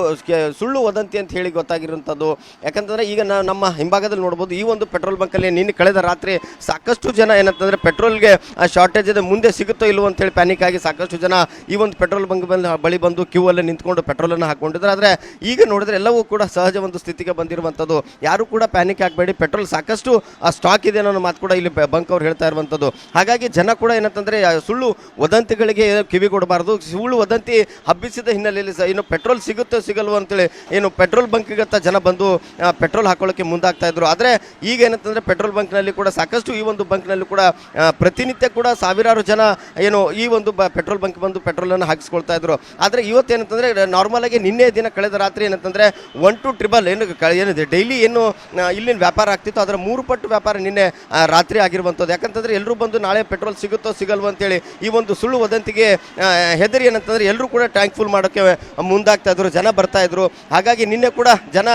ಸುಳ್ಳು ವದಂತಿ ಅಂತ ಹೇಳಿ ಗೊತ್ತಾಗಿರುವಂಥದ್ದು. ಯಾಕಂತಂದರೆ ಈಗ ನಮ್ಮ ಹಿಂಭಾಗದಲ್ಲಿ ನೋಡ್ಬೋದು, ಈ ಒಂದು ಪೆಟ್ರೋಲ್ ಬಂಕಲ್ಲಿ ನಿನ್ನೆ ಕಳೆದ ರಾತ್ರಿ ಸಾಕಷ್ಟು ಜನ ಏನಂತಂದರೆ ಪೆಟ್ರೋಲ್ಗೆ ಶಾರ್ಟೇಜ್ ಇದೆ, ಮುಂದೆ ಸಿಗುತ್ತೋ ಇಲ್ಲವೋ ಅಂತೇಳಿ ಪ್ಯಾನಿಕ್ ಆಗಿ ಸಾಕಷ್ಟು ಜನ ಈ ಒಂದು ಪೆಟ್ರೋಲ್ ಬಂಕ್ ಬಳಿ ಬಂದು ಕ್ಯೂ ಅಲ್ಲೇ ನಿಂತ್ಕೊಂಡು ಪೆಟ್ರೋಲನ್ನು ಹಾಕೊಂಡಿದ್ರು. ಆದರೆ ಈಗ ನೋಡಿದ್ರೆ ಎಲ್ಲವೂ ಕೂಡ ಸಹಜ ಒಂದು ಸ್ಥಿತಿಗೆ ಬಂದಿರುವಂಥದ್ದು. ಯಾರು ಕೂಡ ಪ್ಯಾನಿಕ್ ಆಗಬೇಡಿ, ಪೆಟ್ರೋಲ್ ಸಾಕಷ್ಟು ಸ್ಟಾಕ್ ಇದೆ ಅನ್ನೋ ಮಾತು ಕೂಡ ಇಲ್ಲಿ ಬಂಕ್ ಅವ್ರು ಹೇಳ್ತಾ ಇರುವಂಥದ್ದು. ಹಾಗಾಗಿ ಜನ ಕೂಡ ಏನಂತಂದರೆ ಸುಳ್ಳು ವದಂತಿಗಳಿಗೆ ಕಿವಿ ಕೊಡಬಾರ್ದು. ಸುಳ್ಳು ವದಂತಿ ಹಬ್ಬಿಸಿದ ಹಿನ್ನೆಲೆಯಲ್ಲಿ ಏನು ಪೆಟ್ರೋಲ್ ಸಿಗುತ್ತೋ ಸಿಗಲ್ವೋ ಅಂತೇಳಿ ಏನು ಪೆಟ್ರೋಲ್ ಬಂಕ್ಗತ್ತ ಜನ ಬಂದು ಪೆಟ್ರೋಲ್ ಹಾಕೊಳ್ಳೋಕ್ಕೆ ಮುಂದಾಗ್ತಾ ಇದ್ರು. ಆದರೆ ಈಗ ಏನಂತಂದರೆ ಪೆಟ್ರೋಲ್ ಬಂಕ್ನಲ್ಲಿ ಕೂಡ ಸಾಕಷ್ಟು ಈ ಒಂದು ಬಂಕ್ನಲ್ಲಿ ಕೂಡ ಪ್ರತಿನಿತ್ಯ ಕೂಡ ಸಾವಿರಾರು ಜನ ಏನು ಈ ಒಂದು ಪೆಟ್ರೋಲ್ ಬಂಕ್ ಬಂದು ಪೆಟ್ರೋಲನ್ನು ಹಾಕಿಸ್ಕೊಳ್ತಾ ಇದ್ರು. ಆದರೆ ಇವತ್ತೇನಂತಂದರೆ ನಾರ್ಮಲ್ ಆಗಿ ನಿನ್ನೆ ದಿನ ಕಳೆದ ರಾತ್ರಿ ಏನಂತಂದರೆ 1 to 3 ಏನಿದೆ ಡೈಲಿ ಏನು ಇಲ್ಲಿನ ವ್ಯಾಪಾರ ಆಗ್ತಿತ್ತು ಅದರ 3 ಪಟ್ಟು ವ್ಯಾಪಾರ ನಿನ್ನೆ ರಾತ್ರಿ ಆಗಿರುವಂಥದ್ದು. ಯಾಕಂತಂದರೆ ಎಲ್ಲರೂ ಬಂದು ನಾಳೆ ಪೆಟ್ರೋಲ್ ಸಿಗುತ್ತೋ ಸಿಗಲ್ವೋ ಅಂತೇಳಿ ಈ ಒಂದು ಸುಳ್ಳು ವದಂತಿಗೆ ಹೆದರಿ ಏನಂತಂದರೆ ಎಲ್ಲರೂ ಕೂಡ ಟ್ಯಾಂಕ್ ಫುಲ್ ಮಾಡೋಕ್ಕೆ ಮುಂದಾಗ್ತಾ ಇದ್ರು, ಜನ ಬರ್ತಾ ಇದ್ರು. ಹಾಗಾಗಿ ನಿನ್ನೆ ಕೂಡ ಜನ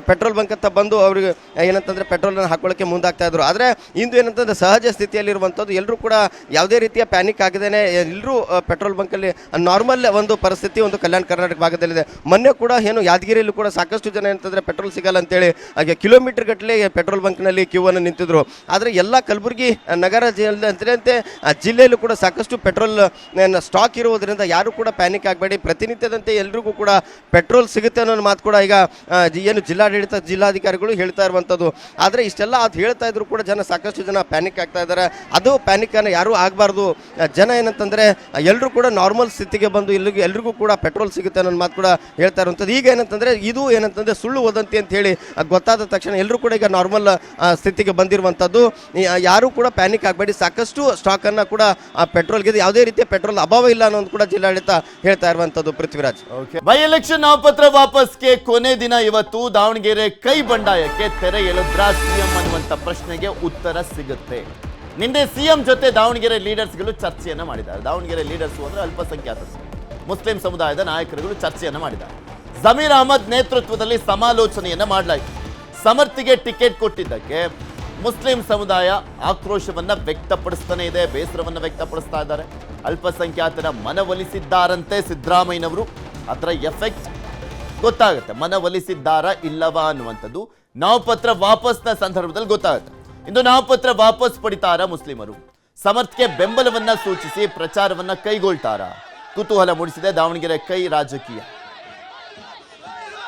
ಪೆಟ್ರೋಲ್ ಬಂಕ್ ಅಂತ ಬಂದು ಅವ್ರಿಗೆ ಏನಂತಂದರೆ ಪೆಟ್ರೋಲನ್ನು ಹಾಕೊಳ್ಳೋಕ್ಕೆ ಮುಂದಾಗ್ತಾ ಇದ್ರು. ಆದರೆ ಇಂದು ಏನಂತಂದರೆ ಸಹಜ ಸ್ಥಿತಿಯಲ್ಲಿರುವಂಥದ್ದು, ಎಲ್ಲರೂ ಕೂಡ ಯಾವುದೇ ರೀತಿಯ ಪ್ಯಾನಿಕ್ ಆಗದೇನೆ ಎಲ್ಲರೂ ಪೆಟ್ರೋಲ್ ಬಂಕಲ್ಲಿ ನಾರ್ಮಲ್ ಒಂದು ಪರಿಸ್ಥಿತಿ ಒಂದು ಕಲ್ಯಾಣ ಕರ್ನಾಟಕ ಭಾಗದಲ್ಲಿದೆ. ಮೊನ್ನೆ ಕೂಡ ಏನು ಯಾದಗಿರಿಯಲ್ಲೂ ಕೂಡ ಸಾಕಷ್ಟು ಜನ ಏನಂತಂದರೆ ಪೆಟ್ರೋಲ್ ಸಿಗಲ್ಲ ಅಂತೇಳಿ ಹಾಗೆ ಕಿಲೋಮೀಟರ್ ಗಟ್ಟಲೆ ಪೆಟ್ರೋಲ್ ಬಂಕ್ನಲ್ಲಿ ಕ್ಯೂ ಅನ್ನು ನಿಂತಿದ್ರು. ಆದರೆ ಎಲ್ಲ ಕಲಬುರಗಿ ನಗರ ಜಿಲ್ಲೆಯಂತೆ ಜಿಲ್ಲೆಯಲ್ಲೂ ಕೂಡ ಸಾಕಷ್ಟು ಪೆಟ್ರೋಲ್ ಸ್ಟಾಕ್ ಇರುವುದರಿಂದ ಯಾರು ಕೂಡ ಪ್ಯಾನಿಕ್ ಆಗಬೇಡಿ. ಪ್ರತಿನಿತ್ಯದಂತೆ ಎಲ್ರಿಗೂ ಕೂಡ ಪೆಟ್ರೋಲ್ ಸಿಗುತ್ತೆ ಅನ್ನೋ ಮಾತು ಕೂಡ ಈಗ ಏನು ಜಿಲ್ಲಾಧಿಕಾರಿಗಳು ಹೇಳ್ತಾ ಇರುವಂಥದ್ದು. ಆದರೆ ಇಷ್ಟೆಲ್ಲ ಅದು ಹೇಳ್ತಾ ಇದ್ರು ಕೂಡ ಸಾಕಷ್ಟು ಜನ ಪ್ಯಾನಿಕ್ ಆಗ್ತಾ ಇದ್ದಾರೆ. ಅದು ಪ್ಯಾನಿಕನ್ನು ಯಾರೂ ಆಗಬಾರ್ದು. ಜನ ಏನಂತಂದರೆ ಎಲ್ಲರೂ ಕೂಡ ನಾರ್ಮಲ್ ಸ್ಥಿತಿಗೆ ಬಂದು ಎಲ್ರಿಗೂ ಕೂಡ ಪೆಟ್ರೋಲ್ ಸಿಗುತ್ತೆ ಅನ್ನೋ ಮಾತು ಕೂಡ ಹೇಳ್ತಾ ಇರುವಂಥದ್ದು. ಈಗ ಏನಂತಂದರೆ ಇದು ಏನಂತಂದರೆ ಸುಳ್ಳು ವದಂತಿ ಅಂತ ಹೇಳಿ ಗೊತ್ತಾದ ತಕ್ಷಣ ಎಲ್ಲರೂ ಕೂಡ ಈಗ ನಾರ್ಮಲ್ ಸ್ಥಿತಿಗೆ ಬಂದಿರುವಂಥದ್ದು. ಯಾರೂ ಕೂಡ ಪ್ಯಾನಿಕ್ ಆಗಬೇಡಿ. ಸಾಕಷ್ಟು ಸ್ಟಾಕನ್ನು ಕೂಡ ಪೆಟ್ರೋಲ್ಗೆ ಯಾವುದೇ ರೀತಿಯ ಪೆಟ್ರೋಲ್ ಅಭಾವ ಇಲ್ಲ ಅನ್ನೋದು ಕೂಡ ಜಿಲ್ಲಾಡಳಿತ ಹೇಳ್ತಾ ಇರುವಂಥದ್ದು. ಪೃಥ್ವಿರಾಜ್, ಬೈ ಎಲೆಕ್ಷನ್ ನಾಮಪತ್ರ ವಾಪಸ್ಗೆ ಕೊನೆ ದಿನ ಇವತ್ತು. ದಾವಣಗೆರೆ ಕೈ ಬಂಡಾಯಕ್ಕೆ ತೆರೆ ಎಳೆದ್ರಾ ಸಿಎಂ ಅನ್ನುವಂಥ ಪ್ರಶ್ನೆಗೆ ಉತ್ತರ ಸಿಗುತ್ತೆ. ನಿನ್ನೆ ಸಿಎಂ ಜೊತೆ ದಾವಣಗೆರೆ ಲೀಡರ್ಸ್ಗಳು ಚರ್ಚೆಯನ್ನ ಮಾಡಿದ್ದಾರೆ. ದಾವಣಗೆರೆ ಲೀಡರ್ಸ್ ಅಂದ್ರೆ ಅಲ್ಪಸಂಖ್ಯಾತರು, ಮುಸ್ಲಿಂ ಸಮುದಾಯದ ನಾಯಕರುಗಳು ಚರ್ಚೆಯನ್ನ ಮಾಡಿದ್ದಾರೆ. ಜಮೀರ್ ಅಹಮದ್ ನೇತೃತ್ವದಲ್ಲಿ ಸಮಾಲೋಚನೆಯನ್ನ ಮಾಡಲಾಯಿತು. ಸಮರ್ಥಿಗೆ ಟಿಕೆಟ್ ಕೊಟ್ಟಿದ್ದಕ್ಕೆ ಮುಸ್ಲಿಂ ಸಮುದಾಯ ಆಕ್ರೋಶವನ್ನ ವ್ಯಕ್ತಪಡಿಸ್ತಾನೆ ಇದೆ, ಬೇಸರವನ್ನ ವ್ಯಕ್ತಪಡಿಸ್ತಾ ಇದ್ದಾರೆ. ಅಲ್ಪಸಂಖ್ಯಾತರ ಮನವೊಲಿಸಿದ್ದಾರಂತೆ ಸಿದ್ದರಾಮಯ್ಯನವರು. ಅದರ ಎಫೆಕ್ಟ್ ಗೊತ್ತಾಗುತ್ತೆ, ಮನವೊಲಿಸಿದ್ದಾರಾ ಇಲ್ಲವಾ ಅನ್ನುವಂಥದ್ದು ನಾಮಪತ್ರ ವಾಪಸ್ನ ಸಂದರ್ಭದಲ್ಲಿ ಗೊತ್ತಾಗುತ್ತೆ. ಇಂದು ನಾಮಪತ್ರ ವಾಪಸ್ ಪಡಿತಾರಾ ಮುಸ್ಲಿಮರು? ಸಮರ್ಥ್ಗೆ ಬೆಂಬಲವನ್ನ ಸೂಚಿಸಿ ಪ್ರಚಾರವನ್ನ ಕೈಗೊಳ್ತಾರಾ? ಕುತೂಹಲ ಮೂಡಿಸಿದೆ ದಾವಣಗೆರೆ ಕೈ ರಾಜಕೀಯ.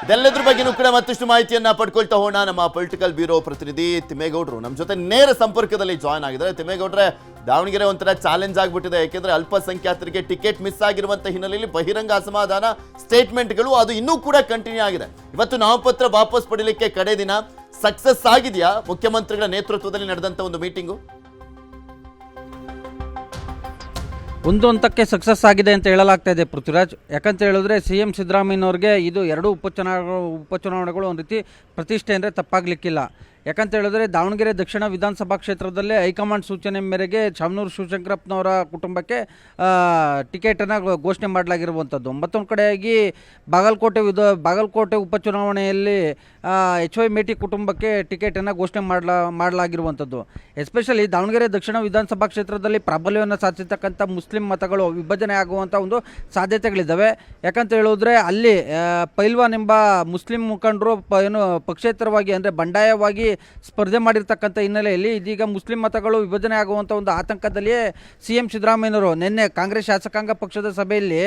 ಇದೆಲ್ಲದ್ರ ಬಗ್ಗೆನೂ ಕೂಡ ಮತ್ತಷ್ಟು ಮಾಹಿತಿಯನ್ನ ಪಡ್ಕೊಳ್ತಾ ಹೋಗೋಣ. ನಮ್ಮ ಪೊಲಿಟಿಕಲ್ ಬ್ಯೂರೋ ಪ್ರತಿನಿಧಿ ತಿಮ್ಮೇಗೌಡರು ನಮ್ಮ ಜೊತೆ ನೇರ ಸಂಪರ್ಕದಲ್ಲಿ ಜಾಯ್ನ್ ಆಗಿದ್ದಾರೆ. ತಿಮ್ಮೇಗೌಡ್ರೆ, ದಾವಣಗೆರೆ ಒಂಥರ ಚಾಲೆಂಜ್ ಆಗ್ಬಿಟ್ಟಿದೆ, ಯಾಕೆಂದ್ರೆ ಅಲ್ಪಸಂಖ್ಯಾತರಿಗೆ ಟಿಕೆಟ್ ಮಿಸ್ ಆಗಿರುವಂತ ಹಿನ್ನೆಲೆಯಲ್ಲಿ ಬಹಿರಂಗ ಅಸಮಾಧಾನ, ಸ್ಟೇಟ್ಮೆಂಟ್ಗಳು ಅದು ಇನ್ನೂ ಕೂಡ ಕಂಟಿನ್ಯೂ ಆಗಿದೆ. ಇವತ್ತು ನಾಮಪತ್ರ ವಾಪಸ್ ಪಡೀಲಿಕ್ಕೆ ಕಡೆ ದಿನ ಸಕ್ಸಸ್ ಆಗಿದೆಯಾ ಮುಖ್ಯಮಂತ್ರಿಗಳ ನೇತೃತ್ವದಲ್ಲಿ ನಡೆದಂತ ಒಂದು ಮೀಟಿಂಗು? ಒಂದು ಹಂತಕ್ಕೆ ಸಕ್ಸಸ್ ಆಗಿದೆ ಅಂತ ಹೇಳಲಾಗ್ತಾ ಇದೆ ಪೃಥ್ವಿರಾಜ್. ಯಾಕಂತ ಹೇಳಿದ್ರೆ CM ಸಿದ್ದರಾಮಯ್ಯನವ್ರಿಗೆ ಇದು ಎರಡು ಉಪಚುನಾವಣೆಗಳು ಒಂದು ರೀತಿ ಪ್ರತಿಷ್ಠೆ ಅಂದರೆ ತಪ್ಪಾಗಲಿಕ್ಕಿಲ್ಲ. ಯಾಕಂತ ಹೇಳಿದ್ರೆ ದಾವಣಗೆರೆ ದಕ್ಷಿಣ ವಿಧಾನಸಭಾ ಕ್ಷೇತ್ರದಲ್ಲೇ ಹೈಕಮಾಂಡ್ ಸೂಚನೆ ಮೇರೆಗೆ ಶಾಮನೂರು ಶಿವಶಂಕರಪ್ಪನವರ ಕುಟುಂಬಕ್ಕೆ ಟಿಕೆಟನ್ನು ಘೋಷಣೆ ಮಾಡಲಾಗಿರುವಂಥದ್ದು. ಮತ್ತೊಂದು ಕಡೆಯಾಗಿ ಬಾಗಲಕೋಟೆ ಉಪಚುನಾವಣೆಯಲ್ಲಿ HY ಮೇಟಿ ಕುಟುಂಬಕ್ಕೆ ಟಿಕೆಟನ್ನು ಘೋಷಣೆ ಮಾಡಲಾಗಿರುವಂಥದ್ದು. ಎಸ್ಪೆಷಲಿ ದಾವಣಗೆರೆ ದಕ್ಷಿಣ ವಿಧಾನಸಭಾ ಕ್ಷೇತ್ರದಲ್ಲಿ ಪ್ರಾಬಲ್ಯವನ್ನು ಸಾಧಿಸತಕ್ಕಂಥ ಮುಸ್ಲಿಂ ಮತಗಳು ವಿಭಜನೆ ಆಗುವಂಥ ಒಂದು ಸಾಧ್ಯತೆಗಳಿದ್ದಾವೆ. ಯಾಕಂತ ಹೇಳಿದ್ರೆ ಅಲ್ಲಿ ಪೈಲ್ವಾನ್ ಎಂಬ ಮುಸ್ಲಿಂ ಮುಖಂಡರು ಪಕ್ಷೇತರವಾಗಿ ಅಂದರೆ ಬಂಡಾಯವಾಗಿ ಸ್ಪರ್ಧೆ ಮಾಡಿರ್ತಕ್ಕಂಥ ಹಿನ್ನೆಲೆಯಲ್ಲಿ ಇದೀಗ ಮುಸ್ಲಿಂ ಮತಗಳು ವಿಭಜನೆ ಆಗುವಂಥ ಒಂದು ಆತಂಕದಲ್ಲಿಯೇ CM ಸಿದ್ದರಾಮಯ್ಯನವರು ನಿನ್ನೆ ಕಾಂಗ್ರೆಸ್ ಶಾಸಕಾಂಗ ಪಕ್ಷದ ಸಭೆಯಲ್ಲಿ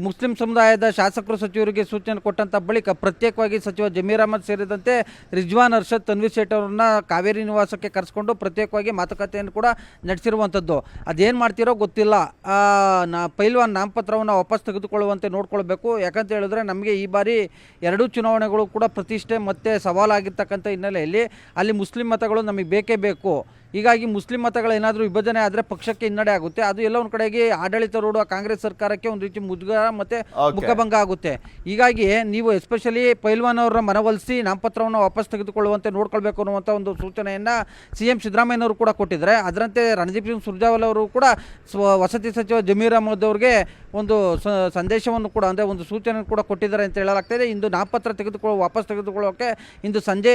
ಮುಸ್ಲಿಂ ಸಮುದಾಯದ ಶಾಸಕರು ಸಚಿವರಿಗೆ ಸೂಚನೆ ಕೊಟ್ಟಂಥ ಬಳಿಕ ಪ್ರತ್ಯೇಕವಾಗಿ ಸಚಿವ ಜಮೀರ್ ಅಹಮದ್ ಸೇರಿದಂತೆ ರಿಜ್ವಾನ್ ಅರ್ಷದ್ ತನ್ವೀರ್ ಸೇಠ್ ಅವರನ್ನ ಕಾವೇರಿ ನಿವಾಸಕ್ಕೆ ಕರೆಸ್ಕೊಂಡು ಪ್ರತ್ಯೇಕವಾಗಿ ಮಾತುಕತೆಯನ್ನು ಕೂಡ ನಡೆಸಿರುವಂಥದ್ದು. ಅದೇನು ಮಾಡ್ತಿರೋ ಗೊತ್ತಿಲ್ಲ. ಪೈಲ್ವಾನ್ ನಾಮಪತ್ರವನ್ನು ವಾಪಸ್ ತೆಗೆದುಕೊಳ್ಳುವಂತೆ ನೋಡ್ಕೊಳ್ಬೇಕು. ಯಾಕಂತ ಹೇಳಿದ್ರೆ ನಮಗೆ ಈ ಬಾರಿ ಎರಡೂ ಚುನಾವಣೆಗಳು ಕೂಡ ಪ್ರತಿಷ್ಠೆ ಮತ್ತು ಸವಾಲಾಗಿರ್ತಕ್ಕಂಥ ಹಿನ್ನೆಲೆಯಲ್ಲಿ ಅಲ್ಲಿ ಮುಸ್ಲಿಂ ಮತಗಳು ನಮಗೆ ಬೇಕೇ ಬೇಕು. ಹೀಗಾಗಿ ಮುಸ್ಲಿಂ ಮತಗಳು ಏನಾದರೂ ವಿಭಜನೆ ಆದರೆ ಪಕ್ಷಕ್ಕೆ ಹಿನ್ನಡೆ ಆಗುತ್ತೆ. ಅದು ಎಲ್ಲ ಒಂದು ಕಡೆಗೆ ಆಡಳಿತಾರೂಢ ಕಾಂಗ್ರೆಸ್ ಸರ್ಕಾರಕ್ಕೆ ಒಂದು ರೀತಿ ಮುಜುಗರ ಮತ್ತು ಮುಖಭಂಗ ಆಗುತ್ತೆ. ಹೀಗಾಗಿ ನೀವು ಎಸ್ಪೆಷಲಿ ಪೈಲ್ವಾನ್ ಅವರ ಮನವೊಲಿಸಿ ನಾಮಪತ್ರವನ್ನು ವಾಪಸ್ ತೆಗೆದುಕೊಳ್ಳುವಂತೆ ನೋಡ್ಕೊಳ್ಬೇಕು ಅನ್ನುವಂಥ ಒಂದು ಸೂಚನೆಯನ್ನು CM ಸಿದ್ದರಾಮಯ್ಯನವರು ಕೂಡ ಕೊಟ್ಟಿದ್ದಾರೆ. ಅದರಂತೆ ರಣದೀಪ್ ಸಿಂಗ್ ಸುರ್ಜೇವಾಲಾ ಅವರು ಕೂಡ ವಸತಿ ಸಚಿವ ಜಮೀರ್ ಅಹಮದ್ ಅವರಿಗೆ ಒಂದು ಸಂದೇಶವನ್ನು ಕೂಡ ಅಂದರೆ ಒಂದು ಸೂಚನೆ ಕೂಡ ಕೊಟ್ಟಿದ್ದಾರೆ ಅಂತ ಹೇಳಲಾಗ್ತಾಯಿದೆ. ಇಂದು ನಾಮಪತ್ರ ವಾಪಸ್ ತೆಗೆದುಕೊಳ್ಳೋಕೆ ಇಂದು ಸಂಜೆ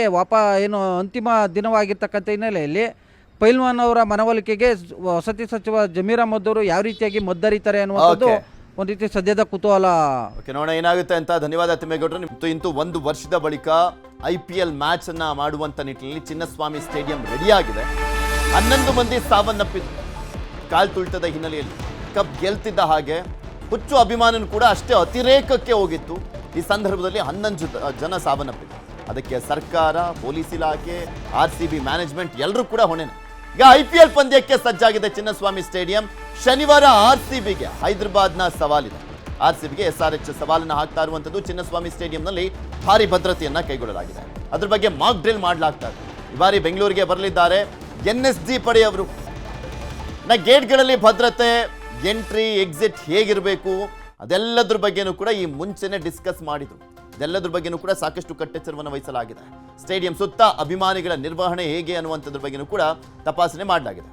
ಅಂತಿಮ ದಿನವಾಗಿರ್ತಕ್ಕಂಥ ಹಿನ್ನೆಲೆಯಲ್ಲಿ ಪೈಲ್ವಾನ್ ಅವರ ಮನವೊಲಿಕೆಗೆ ವಸತಿ ಸಚಿವ ಜಮೀರ್ ಅಹಮದ್ ಅವರು ಯಾವ ರೀತಿಯಾಗಿ ಮದ್ದರಿತಾರೆ ಅನ್ನುವಂಥದ್ದು ಒಂದು ರೀತಿ ಸದ್ಯದ ಕುತೂಹಲ. ನೋಡೋಣ ಏನಾಗುತ್ತೆ ಅಂತ. ಧನ್ಯವಾದ ತಿಮ್ಮೇಗೌಡರು. ಇಂತೂ ಒಂದು ವರ್ಷದ ಬಳಿಕ IPL ಮ್ಯಾಚ್ ಅನ್ನ ಮಾಡುವಂತ ನಿಟ್ಟಿನಲ್ಲಿ ಚಿನ್ನಸ್ವಾಮಿ ಸ್ಟೇಡಿಯಂ ರೆಡಿಯಾಗಿದೆ. 11 ಮಂದಿ ಸಾವನ್ನಪ್ಪಿದ್ರು ಕಾಲ್ ತುಳಿತದ ಹಿನ್ನೆಲೆಯಲ್ಲಿ. ಕಪ್ ಗೆಲ್ತಿದ್ದ ಹಾಗೆ ಹುಚ್ಚು ಅಭಿಮಾನನು ಕೂಡ ಅಷ್ಟೇ ಅತಿರೇಕಕ್ಕೆ ಹೋಗಿತ್ತು. ಈ ಸಂದರ್ಭದಲ್ಲಿ 11 ಜನ ಸಾವನ್ನಪ್ಪಿದ್ರು. ಅದಕ್ಕೆ ಸರ್ಕಾರ, ಪೊಲೀಸ್ ಇಲಾಖೆ, RCB ಮ್ಯಾನೇಜ್ಮೆಂಟ್ ಎಲ್ಲರೂ ಕೂಡ ಹೊಣೆನ. ಈಗ IPL ಪಂದ್ಯಕ್ಕೆ ಸಜ್ಜಾಗಿದೆ ಚಿನ್ನಸ್ವಾಮಿ ಸ್ಟೇಡಿಯಂ. ಶನಿವಾರ RCBಗೆ ಹೈದರಾಬಾದ್ನ ಸವಾಲಿದೆ. RCBಗೆ SRH ಸವಾಲನ್ನು ಹಾಕ್ತಾ ಇರುವಂಥದ್ದು. ಚಿನ್ನಸ್ವಾಮಿ ಸ್ಟೇಡಿಯಂನಲ್ಲಿ ಭಾರಿ ಭದ್ರತೆಯನ್ನ ಕೈಗೊಳ್ಳಲಾಗಿದೆ. ಅದ್ರ ಬಗ್ಗೆ ಮಾಕ್ ಡ್ರಿಲ್ ಮಾಡಲಾಗ್ತಾ ಇದೆ. ಈ ಬಾರಿ ಬೆಂಗಳೂರಿಗೆ ಬರಲಿದ್ದಾರೆ NSG ಪಡೆಯವರು. ಗೇಟ್ಗಳಲ್ಲಿ ಭದ್ರತೆ, ಎಂಟ್ರಿ ಎಕ್ಸಿಟ್ ಹೇಗಿರಬೇಕು ಅದೆಲ್ಲದ್ರ ಬಗ್ಗೆನೂ ಕೂಡ ಈ ಮುಂಚೆನೆ ಡಿಸ್ಕಸ್ ಮಾಡಿದ್ರು. ಇದೆಲ್ಲದ್ರ ಬಗ್ಗೆನೂ ಕೂಡ ಸಾಕಷ್ಟು ಕಟ್ಟೆಚ್ಚರವನ್ನು ವಹಿಸಲಾಗಿದೆ. ಸ್ಟೇಡಿಯಂ ಸುತ್ತ ಅಭಿಮಾನಿಗಳ ನಿರ್ವಹಣೆ ಹೇಗೆ ಅನ್ನುವಂಥದ್ರ ಬಗ್ಗೆನೂ ಕೂಡ ತಪಾಸಣೆ ಮಾಡಲಾಗಿದೆ.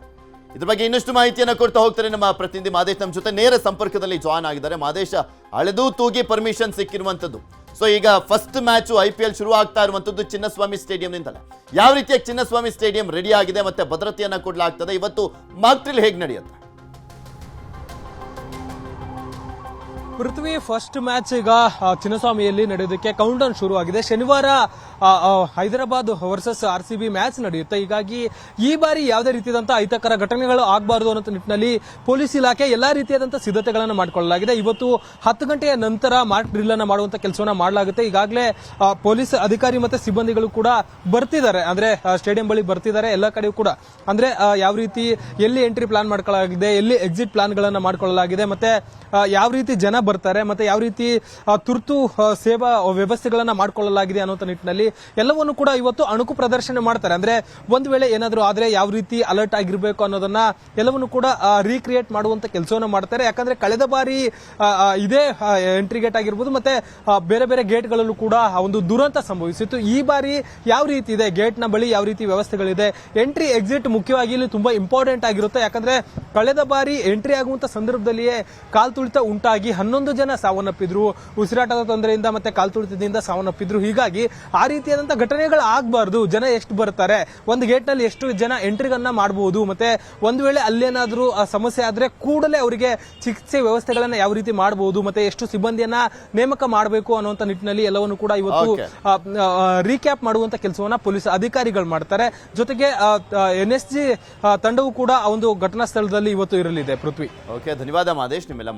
ಇದ್ರ ಬಗ್ಗೆ ಇನ್ನಷ್ಟು ಮಾಹಿತಿಯನ್ನು ಕೊಡ್ತಾ ಹೋಗ್ತಾರೆ ನಮ್ಮ ಪ್ರತಿನಿಧಿ ಮಾದೇಶ್ ನಮ್ಮ ಜೊತೆ ನೇರ ಸಂಪರ್ಕದಲ್ಲಿ ಜಾಯ್ನ್ ಆಗಿದ್ದಾರೆ. ಮಾದೇಶ, ಅಳೆದು ತೂಗಿ ಪರ್ಮಿಷನ್ ಸಿಕ್ಕಿರುವಂಥದ್ದು. ಸೊ ಈಗ ಫಸ್ಟ್ ಮ್ಯಾಚು IPL ಶುರು ಆಗ್ತಾ ಇರುವಂಥದ್ದು ಚಿನ್ನಸ್ವಾಮಿ ಸ್ಟೇಡಿಯಂನಿಂದಲೇ. ಯಾವ ರೀತಿಯಾಗಿ ಚಿನ್ನಸ್ವಾಮಿ ಸ್ಟೇಡಿಯಂ ರೆಡಿ ಆಗಿದೆ ಮತ್ತೆ ಭದ್ರತೆಯನ್ನ ಕೊಡಲಾಗ್ತದೆ? ಇವತ್ತು ಮಾಕ್ ಡ್ರಿಲ್ ಹೇಗೆ ನಡೆಯುತ್ತೆ? ಪೃಥ್ವಿ, ಫಸ್ಟ್ ಮ್ಯಾಚ್ ಈಗ ಚಿನ್ನಸ್ವಾಮಿಯಲ್ಲಿ ನಡೆಯೋದಕ್ಕೆ ಕೌಂಟ್ ಡೌನ್ ಶುರುವಾಗಿದೆ. ಶನಿವಾರ ಹೈದರಾಬಾದ್ ವರ್ಸಸ್ RCB ಮ್ಯಾಚ್ ನಡೆಯುತ್ತೆ. ಹೀಗಾಗಿ ಈ ಬಾರಿ ಯಾವುದೇ ರೀತಿಯಾದಂತಹ ಅಹಿತಕರ ಘಟನೆಗಳು ಆಗಬಾರದು ಅನ್ನೋ ನಿಟ್ಟಿನಲ್ಲಿ ಪೊಲೀಸ್ ಇಲಾಖೆ ಎಲ್ಲಾ ರೀತಿಯಾದಂತಹ ಸಿದ್ಧತೆಗಳನ್ನು ಮಾಡಿಕೊಳ್ಳಲಾಗಿದೆ. ಇವತ್ತು 10 ಗಂಟೆಯ ನಂತರ ಮಾಕ್ ಡ್ರಿಲ್ ಅನ್ನು ಮಾಡುವಂತ ಕೆಲಸವನ್ನ ಮಾಡಲಾಗುತ್ತೆ. ಈಗಾಗಲೇ ಪೊಲೀಸ್ ಅಧಿಕಾರಿ ಮತ್ತೆ ಸಿಬ್ಬಂದಿಗಳು ಕೂಡ ಬರ್ತಿದ್ದಾರೆ, ಅಂದ್ರೆ ಸ್ಟೇಡಿಯಂ ಬಳಿ ಬರ್ತಿದ್ದಾರೆ. ಎಲ್ಲ ಕಡೆಯೂ ಕೂಡ ಅಂದ್ರೆ ಯಾವ ರೀತಿ ಎಲ್ಲಿ ಎಂಟ್ರಿ ಪ್ಲಾನ್ ಮಾಡ್ಕೊಳ್ಳಲಾಗಿದೆ, ಎಲ್ಲಿ ಎಕ್ಸಿಟ್ ಪ್ಲಾನ್ ಗಳನ್ನ ಮಾಡ್ಕೊಳ್ಳಲಾಗಿದೆ, ಮತ್ತೆ ಯಾವ ರೀತಿ ಜನ ಬರ್ತಾರೆ, ಮತ್ತೆ ಯಾವ ರೀತಿ ತುರ್ತು ಸೇವಾ ವ್ಯವಸ್ಥೆಗಳನ್ನ ಮಾಡಿಕೊಳ್ಳಲಾಗಿದೆ ಅನ್ನೋ ನಿಟ್ಟಿನಲ್ಲಿ ಎಲ್ಲವನ್ನು ಕೂಡ ಇವತ್ತು ಅಣುಕು ಪ್ರದರ್ಶನ ಮಾಡ್ತಾರೆ. ಅಂದ್ರೆ ಒಂದು ವೇಳೆ ಏನಾದರೂ ಆದ್ರೆ ಯಾವ ರೀತಿ ಅಲರ್ಟ್ ಆಗಿರಬೇಕು ಅನ್ನೋದನ್ನ ಎಲ್ಲವನ್ನು ಕೂಡ ರೀಕ್ರಿಯೇಟ್ ಮಾಡುವಂತ ಕೆಲಸವನ್ನ ಮಾಡ್ತಾರೆ. ಯಾಕಂದ್ರೆ ಕಳೆದ ಬಾರಿ ಇದೇ ಎಂಟ್ರಿ ಗೇಟ್ ಆಗಿರ್ಬೋದು ಮತ್ತೆ ಬೇರೆ ಬೇರೆ ಗೇಟ್ಗಳಲ್ಲೂ ಕೂಡ ಒಂದು ದುರಂತ ಸಂಭವಿಸಿತ್ತು. ಈ ಬಾರಿ ಯಾವ ರೀತಿ ಇದೆ, ಗೇಟ್ ನ ಬಳಿ ಯಾವ ರೀತಿ ವ್ಯವಸ್ಥೆಗಳಿದೆ, ಎಂಟ್ರಿ ಎಕ್ಸಿಟ್ ಮುಖ್ಯವಾಗಿ ಇಲ್ಲಿ ತುಂಬಾ ಇಂಪಾರ್ಟೆಂಟ್ ಆಗಿರುತ್ತೆ. ಯಾಕಂದ್ರೆ ಕಳೆದ ಬಾರಿ ಎಂಟ್ರಿ ಆಗುವಂತ ಸಂದರ್ಭದಲ್ಲಿಯೇ ಕಾಲ್ ತುಳಿತ ಉಂಟಾಗಿ 11 ಜನ ಸಾವನ್ನಪ್ಪಿದ್ರು, ಉಸಿರಾಟದ ತೊಂದರೆಯಿಂದ ಮತ್ತೆ ಕಾಲ್ ತುಳಿತದಿಂದ ಸಾವನ್ನಪ್ಪಿದ್ರು. ಹೀಗಾಗಿ ಆ ರೀತಿಯಾದಂತಹ ಘಟನೆಗಳು ಆಗಬಾರ್ದು. ಜನ ಎಷ್ಟು ಬರ್ತಾರೆ, ಒಂದು ಗೇಟ್ ನಲ್ಲಿ ಎಷ್ಟು ಜನ ಎಂಟ್ರಿಗನ್ನ ಮಾಡಬಹುದು, ಮತ್ತೆ ಒಂದು ವೇಳೆ ಅಲ್ಲೇನಾದ್ರೂ ಸಮಸ್ಯೆ ಆದ್ರೆ ಕೂಡಲೇ ಅವರಿಗೆ ಚಿಕಿತ್ಸೆ ವ್ಯವಸ್ಥೆಗಳನ್ನ ಯಾವ ರೀತಿ ಮಾಡಬಹುದು, ಮತ್ತೆ ಎಷ್ಟು ಸಿಬ್ಬಂದಿಯನ್ನ ನೇಮಕ ಮಾಡಬೇಕು ಅನ್ನುವಂತ ನಿಟ್ಟಿನಲ್ಲಿ ಎಲ್ಲವನ್ನು ಕೂಡ ಇವತ್ತು ರೀಕ್ಯಾಪ್ ಮಾಡುವಂತ ಕೆಲಸವನ್ನ ಪೊಲೀಸ್ ಅಧಿಕಾರಿಗಳು ಮಾಡ್ತಾರೆ. ಜೊತೆಗೆ NSG ತಂಡವು ಕೂಡ ಒಂದು ಘಟನಾ ಸ್ಥಳದಲ್ಲಿ ಇವತ್ತು ಇರಲಿದೆ. ಪೃಥ್ವಿ. ಓಕೆ, ಧನ್ಯವಾದ ಮಾದೇಶ್ ನಿಮ್ಮೆಲ್ಲ